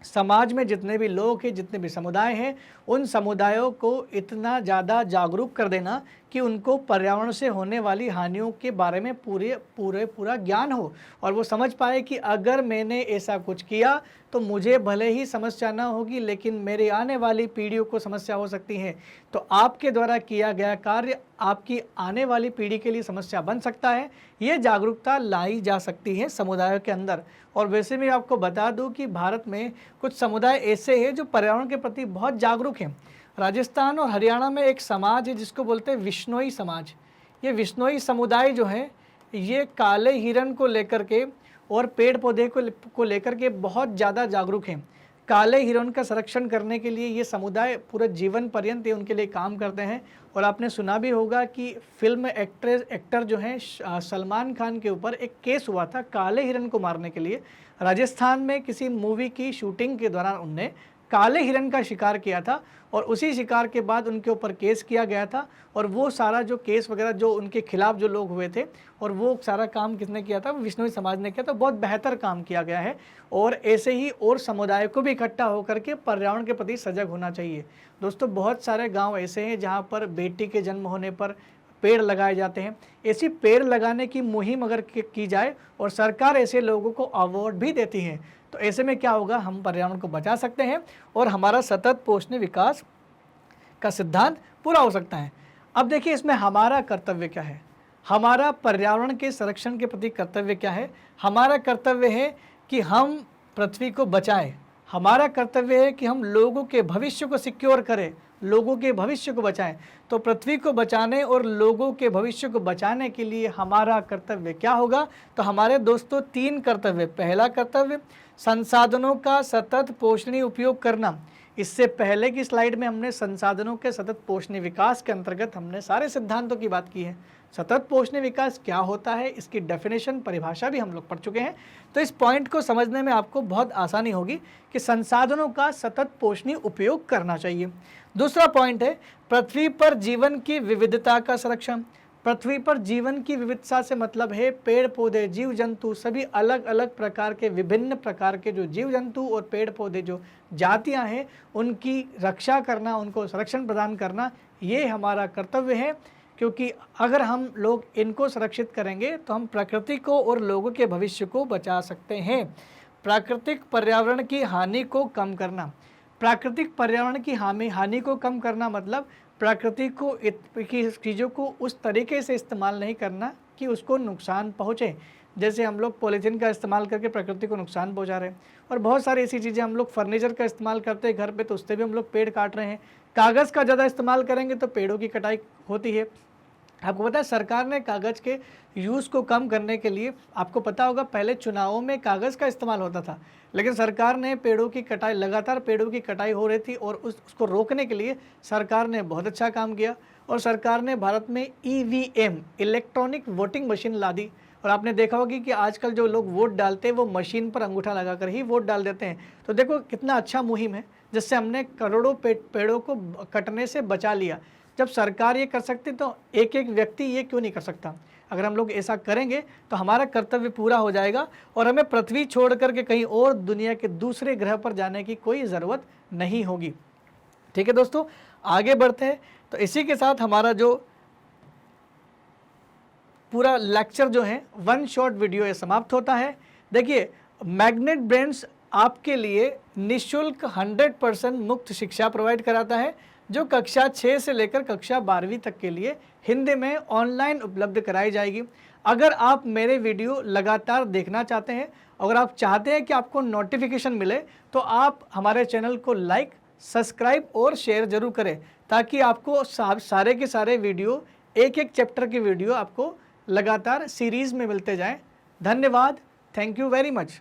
समाज में जितने भी लोग हैं, जितने भी समुदाय हैं, उन समुदायों को इतना ज़्यादा जागरूक कर देना कि उनको पर्यावरण से होने वाली हानियों के बारे में पूरा ज्ञान हो और वो समझ पाए कि अगर मैंने ऐसा कुछ किया तो मुझे भले ही समस्या ना होगी लेकिन मेरे आने वाली पीढ़ियों को समस्या हो सकती है। तो आपके द्वारा किया गया कार्य आपकी आने वाली पीढ़ी के लिए समस्या बन सकता है। ये जागरूकता लाई जा सकती है समुदायों के अंदर। और वैसे भी आपको बता दूं कि भारत में कुछ समुदाय ऐसे हैं जो पर्यावरण के प्रति बहुत जागरूक हैं। राजस्थान और हरियाणा में एक समाज है जिसको बोलते हैं विश्नोई समाज। ये विश्नोई समुदाय जो है ये काले हिरण को लेकर के और पेड़ पौधे को लेकर के बहुत ज़्यादा जागरूक हैं। काले हिरण का संरक्षण करने के लिए ये समुदाय पूरा जीवन पर्यंत उनके लिए काम करते हैं। और आपने सुना भी होगा कि फिल्म एक्टर जो हैं सलमान खान के ऊपर एक केस हुआ था काले हिरण को मारने के लिए। राजस्थान में किसी मूवी की शूटिंग के दौरान उनने काले हिरण का शिकार किया था और उसी शिकार के बाद उनके ऊपर केस किया गया था। और वो सारा जो केस वगैरह जो उनके खिलाफ जो लोग हुए थे और वो सारा काम किसने किया था, विश्नोई समाज ने किया था। बहुत बेहतर काम किया गया है। और ऐसे ही और समुदाय को भी इकट्ठा होकर के पर्यावरण के प्रति सजग होना चाहिए। दोस्तों बहुत सारे गाँव ऐसे हैं जहाँ पर बेटी के जन्म होने पर पेड़ लगाए जाते हैं। ऐसी पेड़ लगाने की मुहिम अगर की जाए और सरकार ऐसे लोगों को अवार्ड भी देती है तो ऐसे में क्या होगा, हम पर्यावरण को बचा सकते हैं और हमारा सतत पोषणीय विकास का सिद्धांत पूरा हो सकता है। अब देखिए इसमें हमारा कर्तव्य क्या है, हमारा पर्यावरण के संरक्षण के प्रति कर्तव्य क्या है। हमारा कर्तव्य है कि हम पृथ्वी को बचाएं। हमारा कर्तव्य है कि हम लोगों के भविष्य को सिक्योर करें, लोगों के भविष्य को बचाएं। तो पृथ्वी को बचाने और लोगों के भविष्य को बचाने के लिए हमारा कर्तव्य क्या होगा, तो हमारे दोस्तों 3 कर्तव्य। पहला कर्तव्य संसाधनों का सतत पोषणीय उपयोग करना। इससे पहले की स्लाइड में हमने संसाधनों के सतत पोषणीय विकास के अंतर्गत हमने सारे सिद्धांतों की बात की है। सतत पोषणीय विकास क्या होता है, इसकी डेफिनेशन परिभाषा भी हम लोग पढ़ चुके हैं। तो इस पॉइंट को समझने में आपको बहुत आसानी होगी कि संसाधनों का सतत पोषणीय उपयोग करना चाहिए। दूसरा पॉइंट है पृथ्वी पर जीवन की विविधता का संरक्षण। पृथ्वी पर जीवन की विविधता से मतलब है पेड़ पौधे, जीव जंतु, सभी अलग अलग प्रकार के विभिन्न प्रकार के जो जीव जंतु और पेड़ पौधे जो जातियां हैं उनकी रक्षा करना, उनको संरक्षण प्रदान करना, ये हमारा कर्तव्य है। क्योंकि अगर हम लोग इनको संरक्षित करेंगे तो हम प्रकृति को और लोगों के भविष्य को बचा सकते हैं। प्राकृतिक पर्यावरण की हानि को कम करना। प्राकृतिक पर्यावरण की हानि को कम करना मतलब प्रकृति को की चीज़ों को उस तरीके से इस्तेमाल नहीं करना कि उसको नुकसान पहुँचे। जैसे हम लोग पॉलीथीन का इस्तेमाल करके प्रकृति को नुकसान पहुँचा रहे हैं। और बहुत सारी ऐसी चीज़ें हम लोग फर्नीचर का इस्तेमाल करते हैं घर पे, तो उससे भी हम लोग पेड़ काट रहे हैं। कागज़ का ज़्यादा इस्तेमाल करेंगे तो पेड़ों की कटाई होती है। आपको पता है सरकार ने कागज़ के यूज़ को कम करने के लिए, आपको पता होगा पहले चुनावों में कागज़ का इस्तेमाल होता था, लेकिन सरकार ने पेड़ों की कटाई, लगातार पेड़ों की कटाई हो रही थी और उसको रोकने के लिए सरकार ने बहुत अच्छा काम किया। और सरकार ने भारत में EVM इलेक्ट्रॉनिक वोटिंग मशीन ला दी। और आपने देखा होगा कि आजकल जो लोग वोट डालते हैं वो मशीन पर अंगूठा लगाकर ही वोट डाल देते हैं। तो देखो कितना अच्छा मुहिम है जिससे हमने करोड़ों पेड़ों को कटने से बचा लिया। जब सरकार ये कर सकती तो एक एक व्यक्ति ये क्यों नहीं कर सकता। अगर हम लोग ऐसा करेंगे तो हमारा कर्तव्य पूरा हो जाएगा और हमें पृथ्वी छोड़ करके कहीं और दुनिया के दूसरे ग्रह पर जाने की कोई ज़रूरत नहीं होगी। ठीक है दोस्तों, आगे बढ़ते हैं। तो इसी के साथ हमारा जो पूरा लेक्चर जो है 1 शॉर्ट वीडियो ये समाप्त होता है। देखिए मैग्नेट ब्रेन्स आपके लिए निःशुल्क 100% मुफ्त शिक्षा प्रोवाइड कराता है जो कक्षा 6 से लेकर कक्षा 12वीं तक के लिए हिंदी में ऑनलाइन उपलब्ध कराई जाएगी। अगर आप मेरे वीडियो लगातार देखना चाहते हैं, अगर आप चाहते हैं कि आपको नोटिफिकेशन मिले, तो आप हमारे चैनल को लाइक, सब्सक्राइब और शेयर जरूर करें ताकि आपको सारे के सारे वीडियो, एक एक चैप्टर के वीडियो आपको लगातार सीरीज़ में मिलते जाएं। धन्यवाद, थैंक यू वेरी मच।